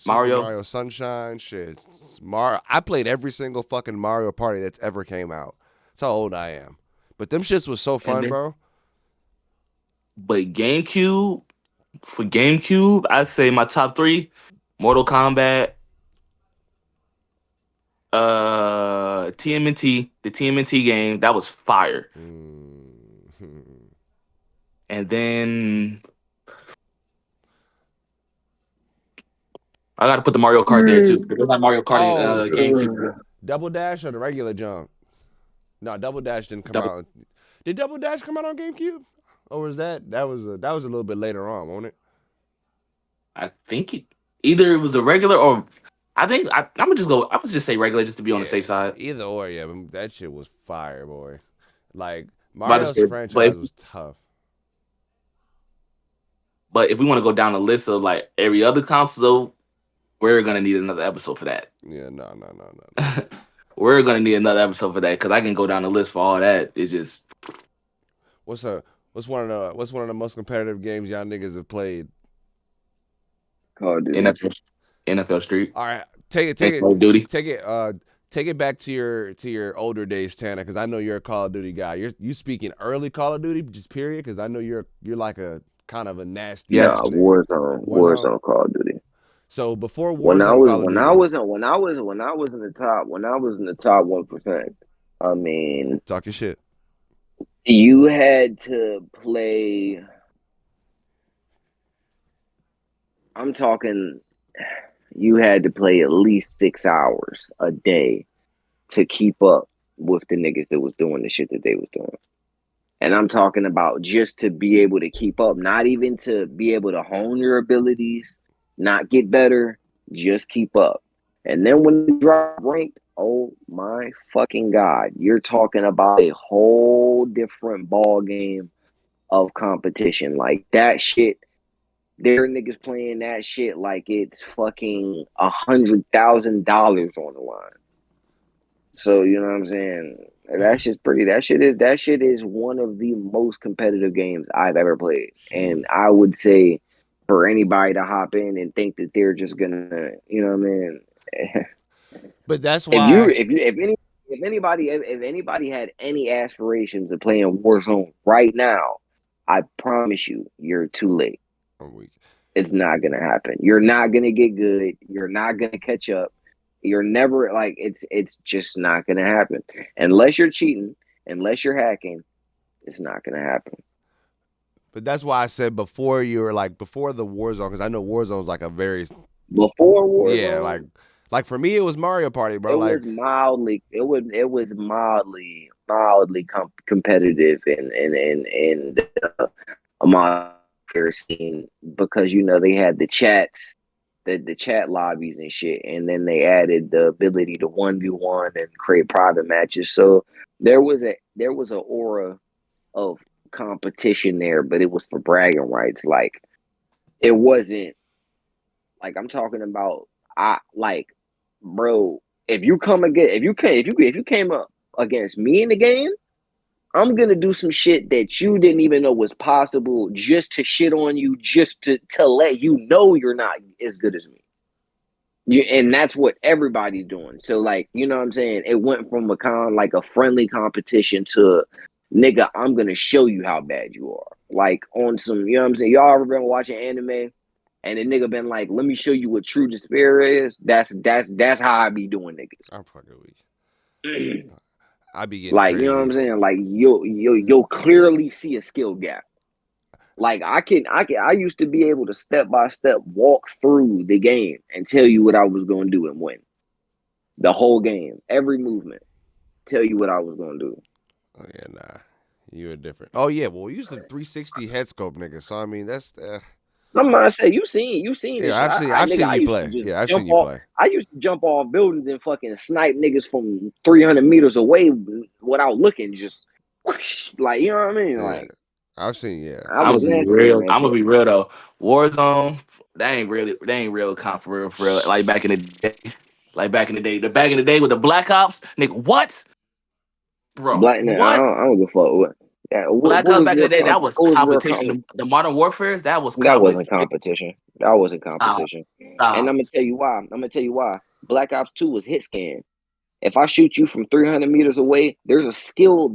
Mario, Mario Sunshine, shit. Mario. I played every single fucking Mario Party that's ever came out. That's how old I am. But them shits was so and fun, this, bro. but GameCube for GameCube, I say my top three: Mortal Kombat, TMNT, the TMNT game that was fire, Mm. and then I got to put the Mario Kart there too. There's like Mario Kart in Oh, GameCube. Double Dash or the regular jump? No, Double Dash didn't come Double, out. Did Double Dash come out on GameCube? Or was that was a little bit later on, wasn't it? I think either it was a regular or I think I'm gonna just go. I'm gonna just say regular just to be on the Yeah, safe side. either or, yeah. But that shit was fire, boy. Like About to Mario's say, franchise was tough. but if we want to go down the list of like every other console, we're gonna need another episode for that. Yeah, no. We're gonna need another episode for that because I can go down the list for all that. It's just What's a what's one of the most competitive games y'all niggas have played? Call of Duty. NFL Street All right, take it, take and it, Call of Duty. take it, take it back to your older days, Tanner, because I know you're a Call of Duty guy. You speaking early Call of Duty, just period, because I know you're like a kind of a nasty Nah, Yes, ass nigga. Warzone. Warzone, Call of Duty. So before When I Warzone was Call of when I Duty, was when I was in the top 1%. I mean, talk your shit. you had to play. I'm talking. You had to play at least 6 hours a day to keep up with the niggas that was doing the shit that they was doing. And I'm talking about just to be able to keep up, not even to be able to hone your abilities, not get better, just keep up. And then when you drop ranked, oh my fucking God, you're talking about a whole different ball game of competition. Like that shit, there are niggas playing that shit like it's fucking $100,000 on the line. So you know what I'm saying? That shit's pretty. That shit is one of the most competitive games I've ever played, and Shoot. I would say for anybody to hop in and think that they're just gonna, you know what I mean? But that's If you why. if you if any if anybody had any aspirations of playing Warzone right now, I promise you, you're too late. I'm weak. It's not gonna happen. You're not gonna get good. You're not gonna catch up. You're never like it's just not gonna happen unless you're cheating, unless you're hacking. It's not gonna happen. But that's why I said before you were like before the Warzone, because I know Warzone's like a very Before yeah, Warzone, like for me it was Mario Party, bro. it Like was mildly competitive and among their scene because they had the chats, the chat lobbies and shit, and then they added the ability to 1v1 and create private matches. So there was a aura of competition there, but it was for bragging rights. Like it wasn't like I'm talking about. I like, bro. If you come again, if you came up against me in the game, I'm gonna do some shit that you didn't even know was possible just to shit on you, just to let you know you're not as good as me. And that's what everybody's doing. So like, you know what I'm saying? It went from like a friendly competition to nigga, I'm gonna show you how bad you are. Like on some, you know what I'm saying? Y'all ever been watching anime and the nigga been like, let me show you what true despair is? That's how I be doing I'm fucking weak. niggas. I be getting Like, you know what crazy. I'm saying? Like you'll clearly see a skill gap. Like I used to be able to step by step walk through the game and tell you what I was gonna do and win. The whole game, every movement, tell you what I was gonna do. Oh yeah, nah. You were different. Oh yeah, well we used the 360 head scope, nigga. So I mean that's I'm gonna say you seen yeah. this shit. I've Nigga, seen I you used to play. just Yeah, I've seen jump you off. play. I used to jump off buildings and fucking snipe niggas from 300 meters away without looking. Just whoosh, like you know what I mean? Yeah, Like I've seen. Yeah, I I'm was gonna be nasty on real. that I'm gonna shit. be real though. Warzone, they ain't real comp for real. Like back in the day, back in the day with the Black Ops, nigga, what, bro, Black, nah, what? I don't give a fuck. What? Yeah, Black what Ops was back in the real? day, that was What was real? competition. The Modern Warfare's, that was That wasn't competition. competition. That wasn't Stop, competition. And stop. I'm gonna tell you why. Black Ops 2 was hit scan. If I shoot you from 300 meters away, there's a skill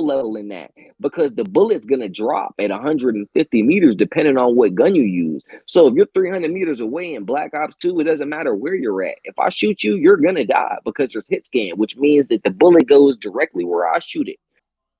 level in that because the bullet's gonna drop at 150 meters depending on what gun you use. So if you're 300 meters away in Black Ops 2, it doesn't matter where you're at. If I shoot you, you're gonna die because there's hit scan, which means that the bullet goes directly where I shoot it.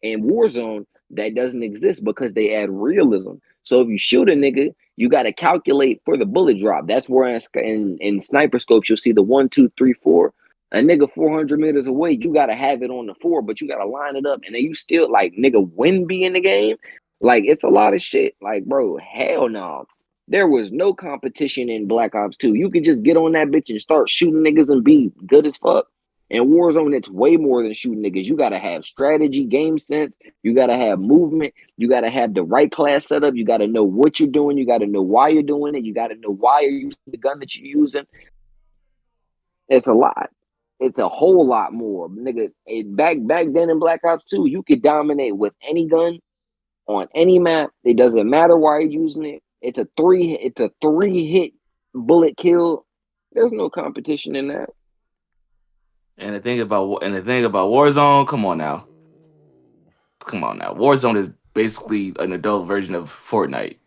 In Warzone, that doesn't exist because they add realism. So if you shoot a nigga, you got to calculate for the bullet drop. That's where in sniper scopes you'll see the 1, 2, 3, 4. A nigga 400 meters away, you got to have it on the 4, but you got to line it up. And then you still like nigga win be in the game. Like it's a lot of shit. Like bro, hell no. There was no competition in Black Ops 2. You could just get on that bitch and start shooting niggas and be good as fuck. In Warzone, it's way more than shooting niggas. You gotta have strategy, game sense. You gotta have movement. You gotta have the right class setup. You gotta know what you're doing. You gotta know why you're doing it. You gotta know why you're using the gun that you're using. It's a lot. It's a whole lot more, nigga. Back then in Black Ops 2, you could dominate with any gun on any map. It doesn't matter why you're using it. It's a three hit bullet kill. There's no competition in that. And the thing about Warzone, come on now. Warzone is basically an adult version of Fortnite.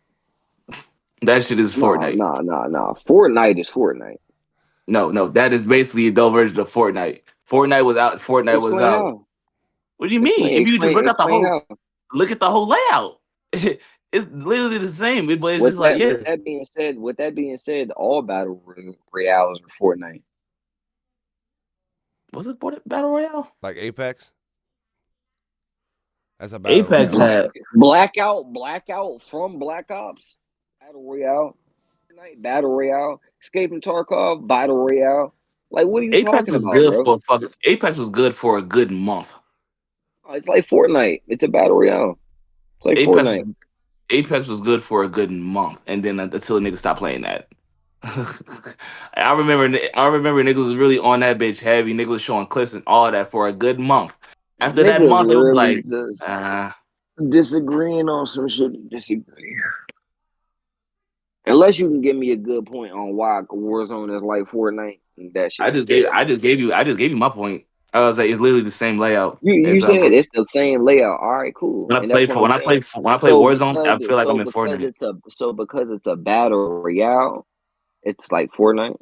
That shit is No, Fortnite. no, no, no. Fortnite is Fortnite. No, no, that is basically adult version of Fortnite. Fortnite was out. Fortnite was Explain out. how. What do you mean? Explain, If you just explain, explain how. look at the whole layout, it's literally the same. But it's just like, yeah, With that being said, all royales are Fortnite. was it Battle Royale? like Apex. That's a battle Apex royale. had Blackout from Black Ops, battle royale. Fortnite battle royale. Escaping Tarkov battle royale. Like, what are you Apex talking was about, good bro? for Apex was good for a good month. Oh, it's like Fortnite. It's a battle royale. It's like Apex Fortnite. Apex was good for a good month, and then until niggas stopped playing that. I remember niggas was really on that bitch heavy. Niggas was showing clips and all that for a good month. After that Niggas month, it was literally like, just uh, disagreeing on some shit. Disagree. Unless you can give me a good point on why Warzone is like Fortnite, that shit is dead. I just gave you my point. I was like, it's literally the same layout You as said it's the same layout. All right, cool. And that's what I'm saying. when I play So Warzone, I because feel like I'm so in because Fortnite. it's a battle royale, it's like Fortnite.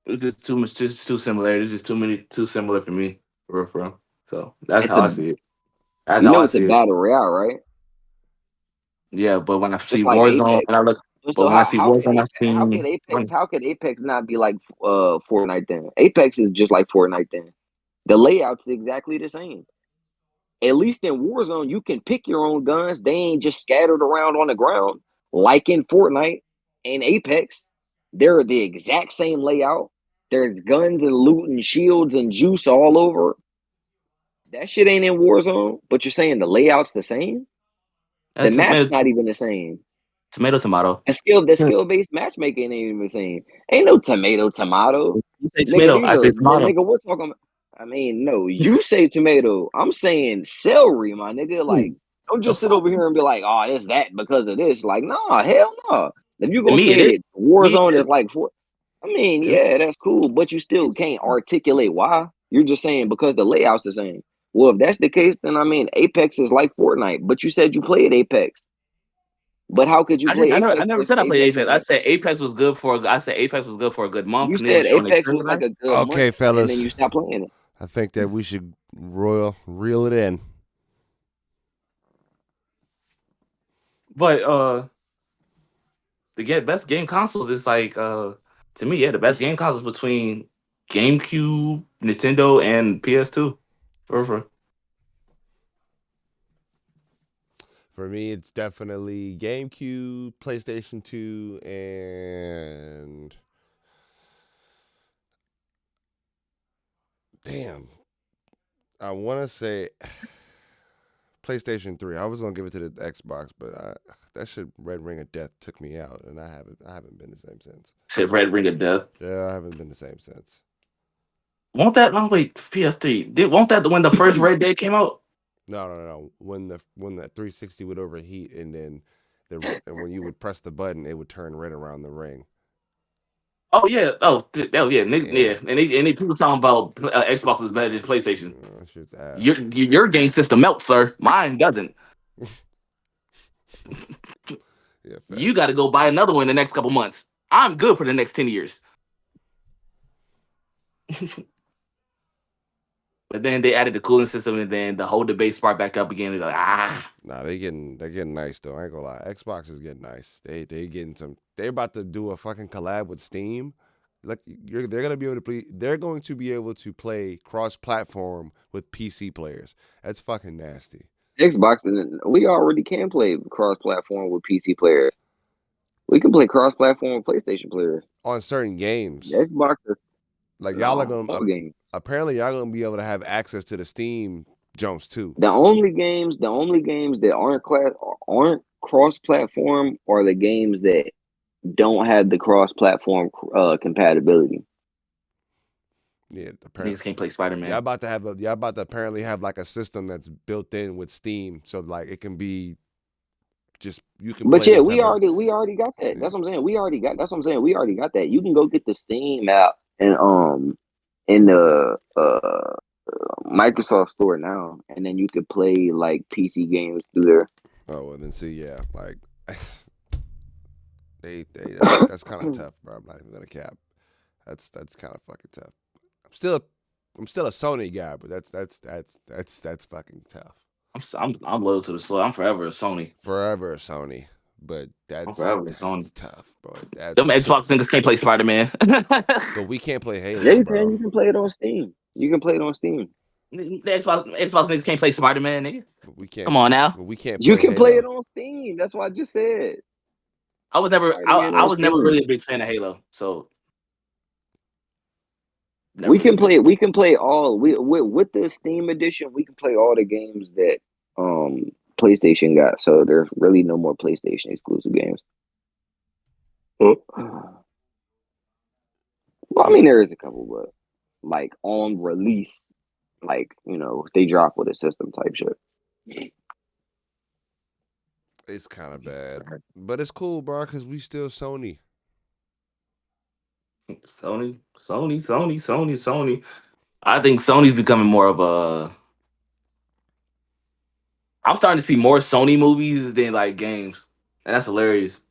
It's just too much, just too similar. It's just too similar for me, for real. So that's It's how a I see it. That's you how know I it's a see it. battle royale, right? Yeah, but when I Just see like Warzone Apex. and I look, but So when I see Warzone, I see when How could Apex not be like Fortnite then? Apex is just like Fortnite then. The layout's exactly the same. At least in Warzone, you can pick your own guns. They ain't just scattered around on the ground like in Fortnite and Apex. They're the exact same layout. There's guns and loot and shields and juice all over. That shit ain't in Warzone, but you're saying the layout's the same? The map's not even the same. tomato. The You skill based matchmaking ain't even the same. Ain't no tomato. say Nigga, tomato, these I are say the tomato. nigga we're talking about. I mean, no, you say tomato. I'm saying celery, my nigga. Like, don't The just sit fuck? over here and be like, oh, it's that because of this. Like, nah, hell no. If you To gonna me, it say is. that To me, Warzone it is is. like for I mean, To me, yeah, that's cool, but you still can't articulate why. You're just saying because the layout's the same. Well, if that's the case, then I mean Apex is like Fortnite, but you said you played Apex. But how could you I didn't. play I Apex never if said I played Apex is Apex. I like said Apex was good for. I said Apex was good for a good month, you and they were said showing Apex experience. was like a good Okay, month and then fellas. you stopped playing it. I think that we should reel it in. But best game consoles is like to me, yeah, the best game consoles between GameCube, Nintendo, and PS2. For For me, it's definitely GameCube, PlayStation 2, and damn, I want to say PlayStation 3. I was gonna give it to the Xbox, but that shit Red Ring of Death took me out, and I haven't been the same since. Red Ring of Death. Yeah, I haven't been the same since. Won't that? Oh wait, PS3. Won't that when the first Red Dead came out? No. When the 360 would overheat, and then and when you would press the button, it would turn red around the ring. Oh yeah. Oh yeah. Yeah, Yeah. And people talking about Xbox is better than PlayStation. that shit's ass. Your game system melts, sir. Mine doesn't. Yeah, You facts. got to go buy another one in the next couple months. I'm good for the next 10 years. But then they added the cooling system, and then the whole debate sparked back up again. It's like Nah, they're getting nice though. I ain't gonna lie. Xbox is getting nice. They getting some. They're about to do a fucking collab with Steam. Like they're gonna be able to play. They're going to be able to play cross-platform with PC players. That's fucking nasty. Xbox and we already can play cross platform with PC players. We can play cross platform with PlayStation players. On certain The games, Xbox is like y'all are no gonna all games. apparently y'all gonna be able to have access to the Steam jumps too. The only games that aren't cross platform are the games that don't have the cross platform compatibility. Yeah, niggas apparently. can't play Spider Man. Y'all about to apparently have like a system that's built in with Steam, so like it can be just you can But play yeah, the type of we already got that. yeah. That's what I'm saying. That's what I'm saying. We already got that. You can go get the Steam app and in the Microsoft Store now, and then you could play like PC games through there. Oh, well then see, yeah, like that's kind of tough, bro. I'm not even gonna cap. That's kind of fucking tough. I'm still a, I'm still a Sony guy, but that's fucking tough. I'm loyal to the soul. I'm forever a Sony. Forever a Sony, but I'm that's forever a that's Sony. tough, bro. Them That's Xbox niggas can't play Spider Man. but we can't play Yeah, Halo, you can. bro. You can play it on Steam. You can play it on Steam. The Xbox niggas can't play Spider Man, nigga. But we can't. Come on now. But we can't You play can play it Halo. on Steam. That's what I just said. Spider Man I on was never Steam. really a big fan of Halo, so never We really a can big play. fan. We can play all. With the Steam edition, we can play all the games that PlayStation got. So there's really no more PlayStation exclusive games. Well, I mean, there is a couple, but like on release, like they drop with a system type shit. It's kind of bad, but it's cool, bro, because we still Sony. Sony. I think Sony's becoming more of a. I'm starting to see more Sony movies than like games, and that's hilarious.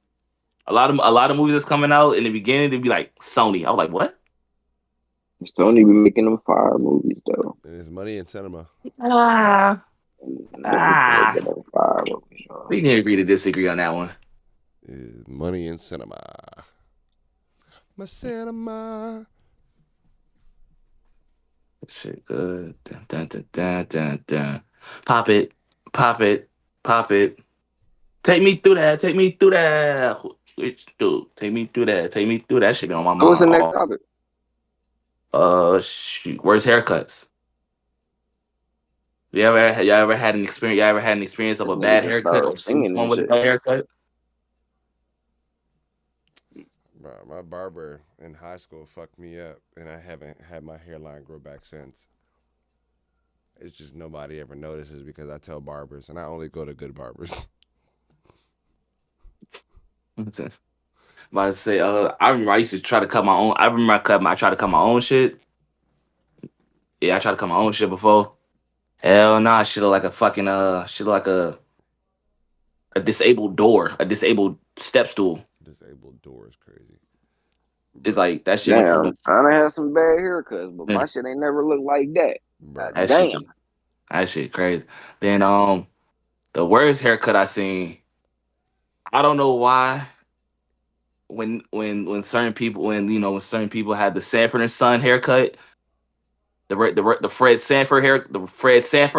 A lot of movies that's coming out in the beginning to be like Sony. I was like, what? Still only be making them fire movies though. There's money in cinema. Ah, They ah. get them fire movies. We can agree to disagree on that one. Is money in cinema. My cinema. Shit, good. Dun, dun, dun, dun, dun, dun. Pop it, pop it, pop it. Take me through that. Take me through that. Which dude? Take me through that. Take me through that. Shit be on my So what's mind. the next All topic? shoot. Where's haircuts? You ever had an experience? You ever had an experience of This a nigga bad just haircut started or seen singing someone and with a shit. bad haircut? Bro, my barber in high school fucked me up, and I haven't had my hairline grow back since. It's just nobody ever notices because I tell barbers, and I only go to good barbers. About to say, I remember I used to try to cut my own. I remember I tried to cut my own shit. Yeah, I tried to cut my own shit before. Hell nah, shit look like a fucking shit look like a disabled door, a disabled step stool. Disabled door is crazy, It's bro. like that shit went from Damn, the I done had some bad haircuts, but yeah, my shit ain't never looked like that. Bro, that shit Damn. that shit crazy. Then the worst haircut I seen. I don't know why when certain people when certain people had the Sanford and Son haircut, the Fred Sanford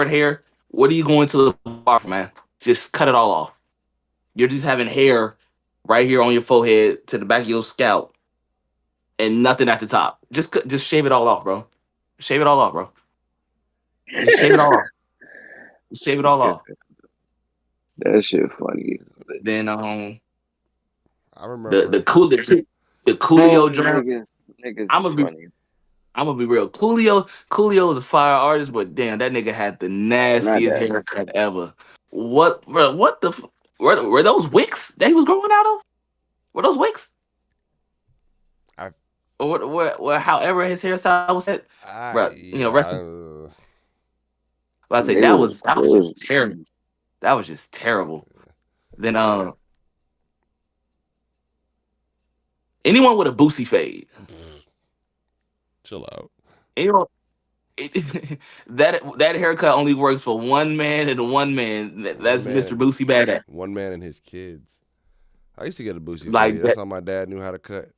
hair. What are you going to the bar for, man? Just cut it all off. You're just having hair right here on your forehead to the back of your scalp and nothing at the top. Just shave it all off, bro. Shave it all off, bro. Just shave it all off. Just shave it all off. That shit funny. Then I the remember. the cool the Man, Coolio these joint. niggas I'm is gonna be funny. I'm gonna be real. Coolio was a fire artist, but damn, that nigga had the Not nastiest that. haircut ever. What, bro? What the? Were those wicks that he was growing out of? Were those wicks? I, Or however his hairstyle was set, bro? yeah. But I say They was that they was was just terrible. That was just terrible. Then anyone with a boosie fade, Chill out. anyone that haircut only works for one man and one man. One That's man Mister and Boosie Badass. one man and his kids. I used to get a boosie Like fade. That's that. all my dad knew how to cut.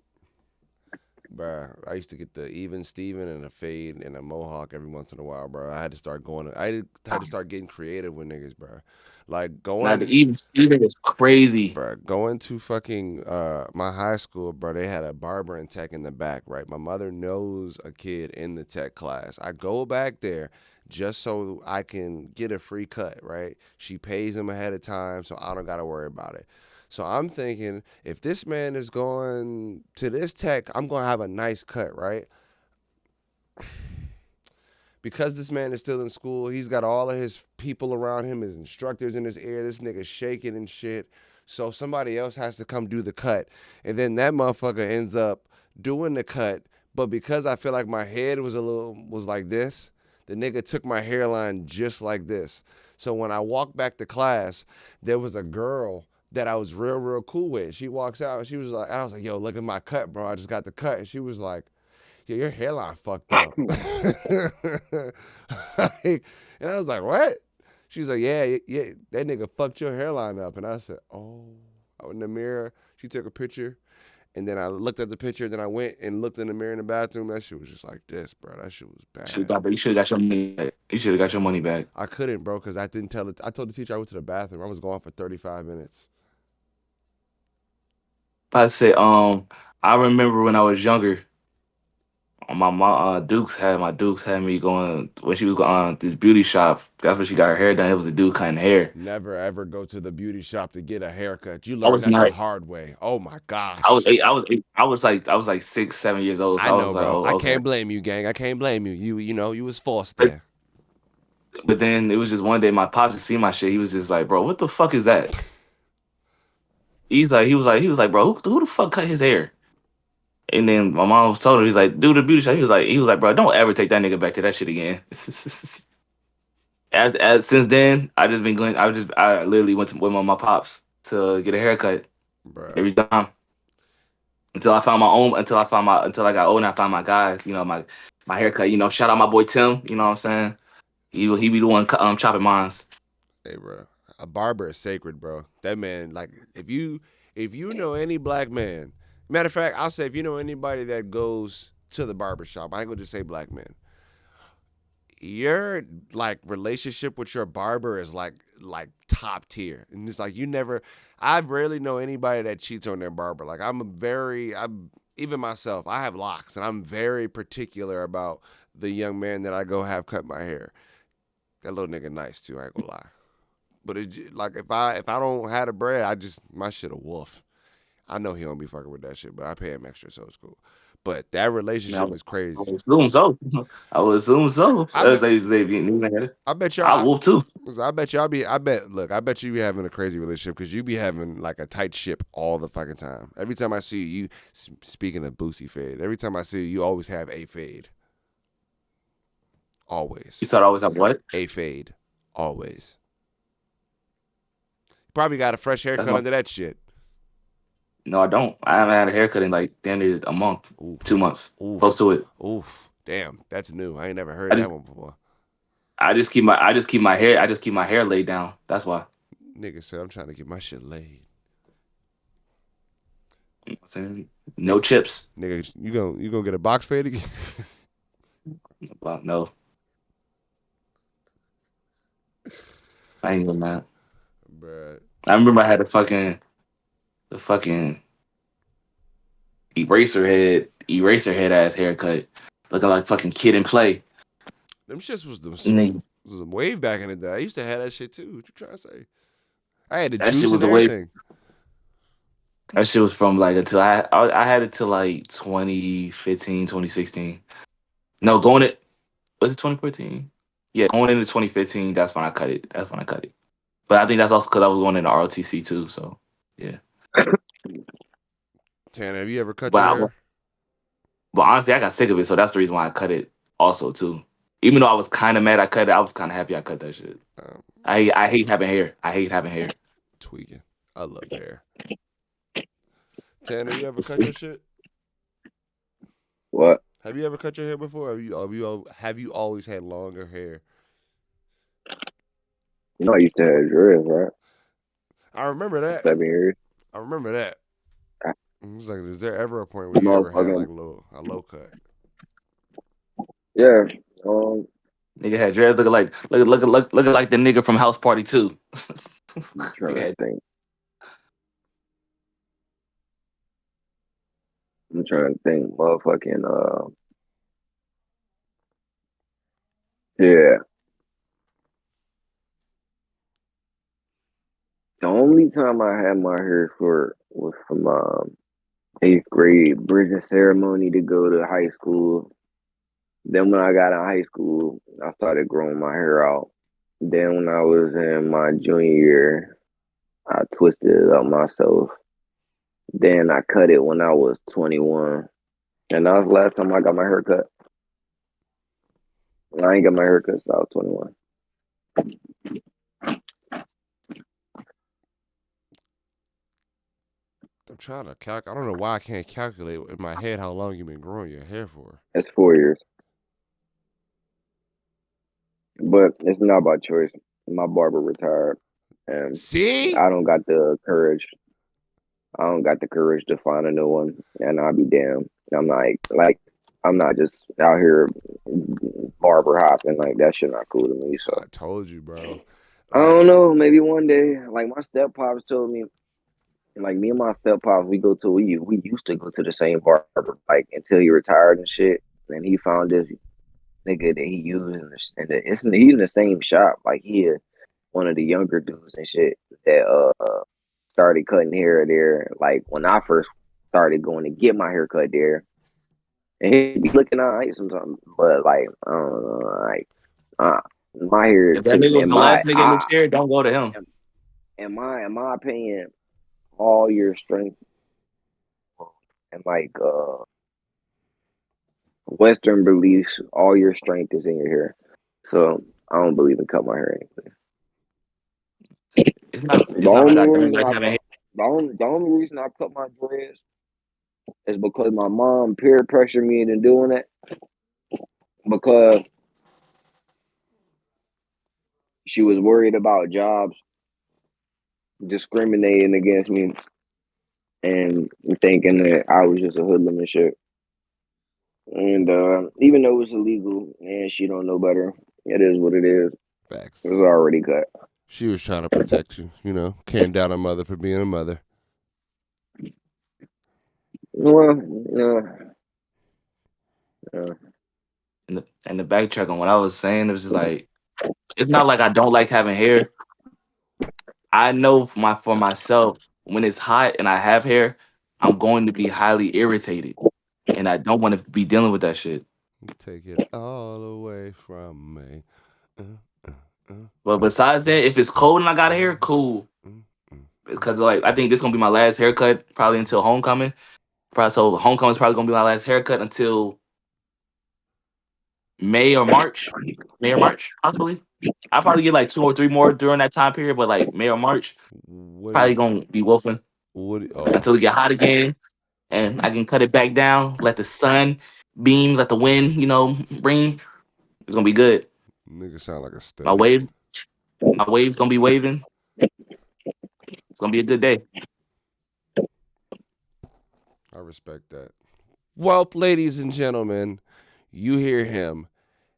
Bruh, I used to get the even Steven and a fade and a mohawk every once in a while, bro. I had to start going. Had to start getting creative with niggas, bro. Like Now the going, even Steven is crazy. bro. Going to fucking my high school, bro. They had a barber and tech in the back, right? My mother knows a kid in the tech class. I go back there just so I can get a free cut, right? She pays him ahead of time, so I don't gotta worry about it. So I'm thinking, if this man is going to this tech, I'm gonna have a nice cut, right? Because this man is still in school, he's got all of his people around him, his instructors in his ear. This nigga shaking and shit. So somebody else has to come do the cut. And then that motherfucker ends up doing the cut. But because I feel like my head was like this, the nigga took my hairline just like this. So when I walked back to class, there was a girl that I was real cool with. She walks out and she was like, I was like, yo, look at my cut, bro. I just got the cut. And she was like, yeah, your hairline fucked up. Like, and I was like, what? She was like, yeah, that nigga fucked your hairline up. And I said, oh. I went in the mirror. She took a picture. And then I looked at the picture. Then I went and looked in the mirror in the bathroom. That shit was just like this, bro. That shit was bad. You should have got your money back. You should have got your money back. I couldn't, bro, because I didn't tell it. I told the teacher I went to the bathroom. I was gone for 35 minutes. I say, I remember when I was younger, my mom, Dukes had me going when she was going this beauty shop. That's where she got her hair done. It was a dude cutting hair. Never ever go to the beauty shop to get a haircut. You I learn was that the not. hard way. Oh my I was gosh. eight. I was like 6, 7 years old. I So I know, was like, bro. oh, I okay. can't blame you, gang. I can't blame you. You was forced But, there. but then it was just one day my pops just see my shit. He was just like, bro, what the fuck is that? He was like, bro, who the fuck cut his hair? And then my mom was told her, he's like, do the beauty shop. He was like, bro, don't ever take that nigga back to that shit again. Since then, I just been going. I literally went to with my pops to get a haircut Bruh. every time until I found my own. Until I got old and I found my guys. My haircut. Shout out my boy Tim. You know what I'm saying? He be the one chopping mines. Hey, bro. A barber is sacred, bro. That man, like, if you know any black man, matter of fact, I'll say if you know anybody that goes to the barber shop, I ain't gonna just say black man. Your like relationship with your barber is like top tier, and it's like you never. I rarely know anybody that cheats on their barber. Like I'm even myself. I have locks, and I'm very particular about the young man that I go have cut my hair. That little nigga nice too. I ain't gonna lie. But like if I don't have the bread, I just my shit a wolf. I know he don't be fucking with that shit, but I pay him extra, so it's cool. But that Man, relationship is I crazy. would assume so. I would assume so. I bet I bet I y'all. wolf too. I bet y'all be. I bet. Look, I bet you be having a crazy relationship because you be having like a tight ship all the fucking time. Every time I see you, speaking of Boosie fade, every time I see you, you always have a fade. You Always thought I always have what? a fade. Always. Probably got a fresh That's haircut my. under that shit. No, I don't. I haven't had a haircut in like damn near a month, Oof. 2 months, close Oof. to it. Oof. Damn, that's new. I ain't never heard I that just one before. I just keep my hair laid down. That's why. Nigga said I'm trying to get my shit laid. You know what I'm saying? No Nigga, chips. nigga, you gonna get a box fade again? Well, no, I ain't doing that. Bruh. I remember I had the fucking eraser head ass haircut, looking like fucking Kid and Play. Them shits was Nigga, the wave back in the day. I used to have that shit too. What you trying to say? I had the that shit juice was and the way. everything. That shit was from like until I had it till like 2015, 2016. No, going it was it 2014? Yeah, going into 2015. That's when I cut it. That's when I cut it. But I think that's also because I was going into ROTC too. So yeah. Tana, have you ever cut But your I, hair? but honestly, I got sick of it. So that's the reason why I cut it also too. Even though I was kind of mad I cut it, I was kind of happy I cut that shit. Um, I hate having hair. I hate having hair. Tweaking. I love hair. Tana, you ever It's, cut your it's, shit? What? Have you ever cut your hair before? Have you always had longer hair? You know, I used to have dreads, right? I remember that. 7 years. I remember that. I- It was like, is there ever a point where you ever had Motherfucking like a low cut? yeah. nigga had dreads looking like the nigga from House Party 2. I'm trying Nigga to had think. I'm trying to think. Motherfucking yeah. The only time I had my hair short was from eighth grade bridging ceremony to go to high school. Then when I got in high school, I started growing my hair out. Then when I was in my junior year, I twisted it up myself. Then I cut it when I was 21. And that was the last time I got my hair cut. I ain't got my hair cut since I was 21. I'm trying to calc. I don't know why I can't calculate in my head how long you've been growing your hair for. That's 4 years. But it's not by choice. My barber retired. And See? I don't got the courage. I don't got the courage to find a new one. And I'll be damned. I'm I'm not just out here barber hopping. Like, that shit not cool to me. So I told you, bro. I Like, don't know. Maybe one day, like my step pops told me, like me and my step pops, we used to go to the same barber like until he retired and shit. And he found this nigga that he used he in the same shop. Like he one of the younger dudes and shit that started cutting hair there. Like when I first started going to get my hair cut there, and he'd be looking alright sometimes, but like I don't know, like uh, my hair if that nigga was in the my last nigga in the chair, don't go to him. in my opinion, all your strength and like Western beliefs, all your strength is in your hair. So I don't believe in cut my hair anyway. It's not. The It's not like only I don't reason like I having cut hair. the only reason I cut my dreads is because my mom peer pressured me into doing it because she was worried about jobs discriminating against me and thinking that I was just a hoodlum and shit. And even though it's illegal and she don't know better, it is what it is. It Facts. was already cut. She was trying to protect you. You know, can't doubt a mother for being a mother. Well, uh, And the backtrack on what I was saying, it was just like it's not like I don't like having hair. I know for myself when it's hot and I have hair, I'm going to be highly irritated, and I don't want to be dealing with that shit. Take it all away from me. Uh, uh, But besides that, if it's cold and I got hair, cool. mm, mm, Because like I think this gonna be my last haircut probably until homecoming. Probably so homecoming's probably gonna be my last haircut until May or March. May or March, possibly. I'll probably get like 2 or 3 more during that time period, but like May or March, what do probably you? gonna be wolfing What? Oh, until it get hot again, and I can cut it back down. Let the sun beam, let the wind, bring. It's gonna be good. nigga, sound like a My stud. wave, my wave's gonna be waving. It's gonna be a good day. I respect that. Well, ladies and gentlemen, you hear him.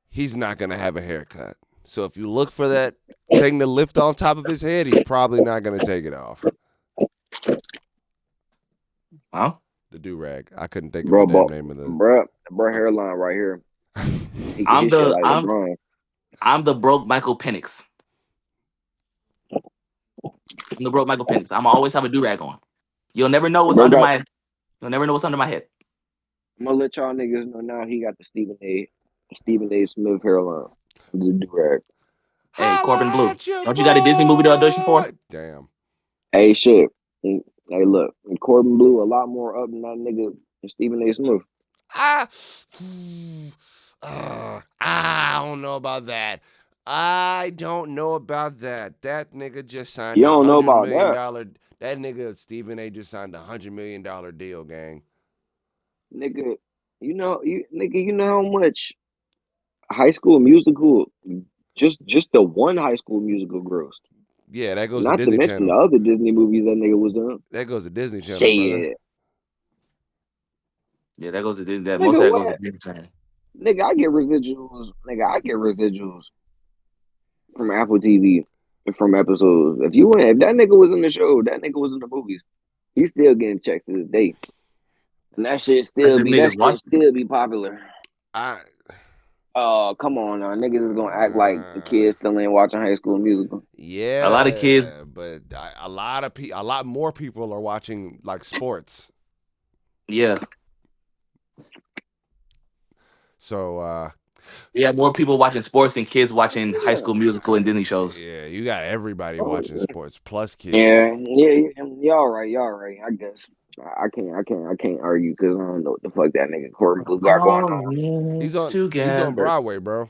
He's not gonna have a haircut. So if you look for that thing to lift on top of his head, he's probably not gonna take it off. Huh? The do rag. I couldn't think of the bro, damn bro, name of the. bro, hairline right here. He get I'm his shit the like I'm LeBron. I'm the broke Michael Penix. I'm the broke Michael Penix. I'm always have a do rag on. You'll never know what's Bro under got. my. You'll never know what's under my head. I'm gonna let y'all niggas know now. He got the Stephen A. Smith hairline. The durag. Hey, Corbin Holla Blue. at your Don't you got a Disney movie to audition for? boy. Damn. Hey, shit. Hey, look. Corbin Blue a lot more up than that nigga Stephen A. Smith. I, I don't know about that. I don't know about that. That nigga just signed You a don't know hundred about million that, dollar. That nigga Stephen A. just signed $100 million deal, gang. nigga. You know how much High School Musical, just the one High School Musical grossed. Yeah, that goes to Not to Disney mention the Channel. other Disney movies that nigga was in. That goes to Disney Channel, brother. Shit, Yeah, that goes to Disney. That most nigga, of that goes to what? Disney Channel. Nigga, I get residuals. Nigga, I get residuals from Apple TV from episodes. If that nigga was in the show, that nigga was in the movies. He's still getting checks to this day, and Especially if that niggas shit watch. still be popular. I Oh, come on now, niggas is gonna act like the uh, kids still ain't watching High School Musical. A lot of kids. yeah, but a lot more people are watching like sports. Yeah, So we have more people watching sports than kids watching High Yeah. School Musical and Disney shows. yeah, you got everybody Oh, watching sports plus kids. yeah, yeah, y'all right. I guess I can't argue because I don't know what the fuck that nigga Corbin Blue got going All on. in He's on together. Broadway, bro.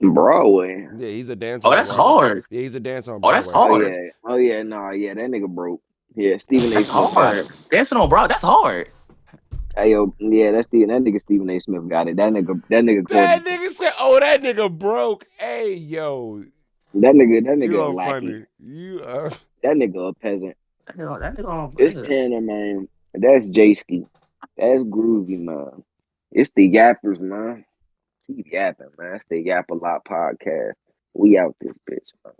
Broadway. Yeah, he's a dancer Oh, on that's Broadway. hard. Yeah, he's a dancer on Oh, that's Broadway. hard. Nah, yeah, that nigga broke. Yeah, Stephen A. That's Smith got it. hard. Dancing on Broad. That's hard. Hey yo, yeah, that nigga Stephen A. Smith got it. That nigga That Corbin, nigga said, "Oh, that nigga broke." Hey, yo, that you nigga a are lackey. funny. You are. That nigga a peasant. That nigga on. It's Tanner, man. That's J-Ski. That's Groovy, man. It's the Yappers, man. Keep yapping, man. It's the Yappalot podcast. We out this bitch, man.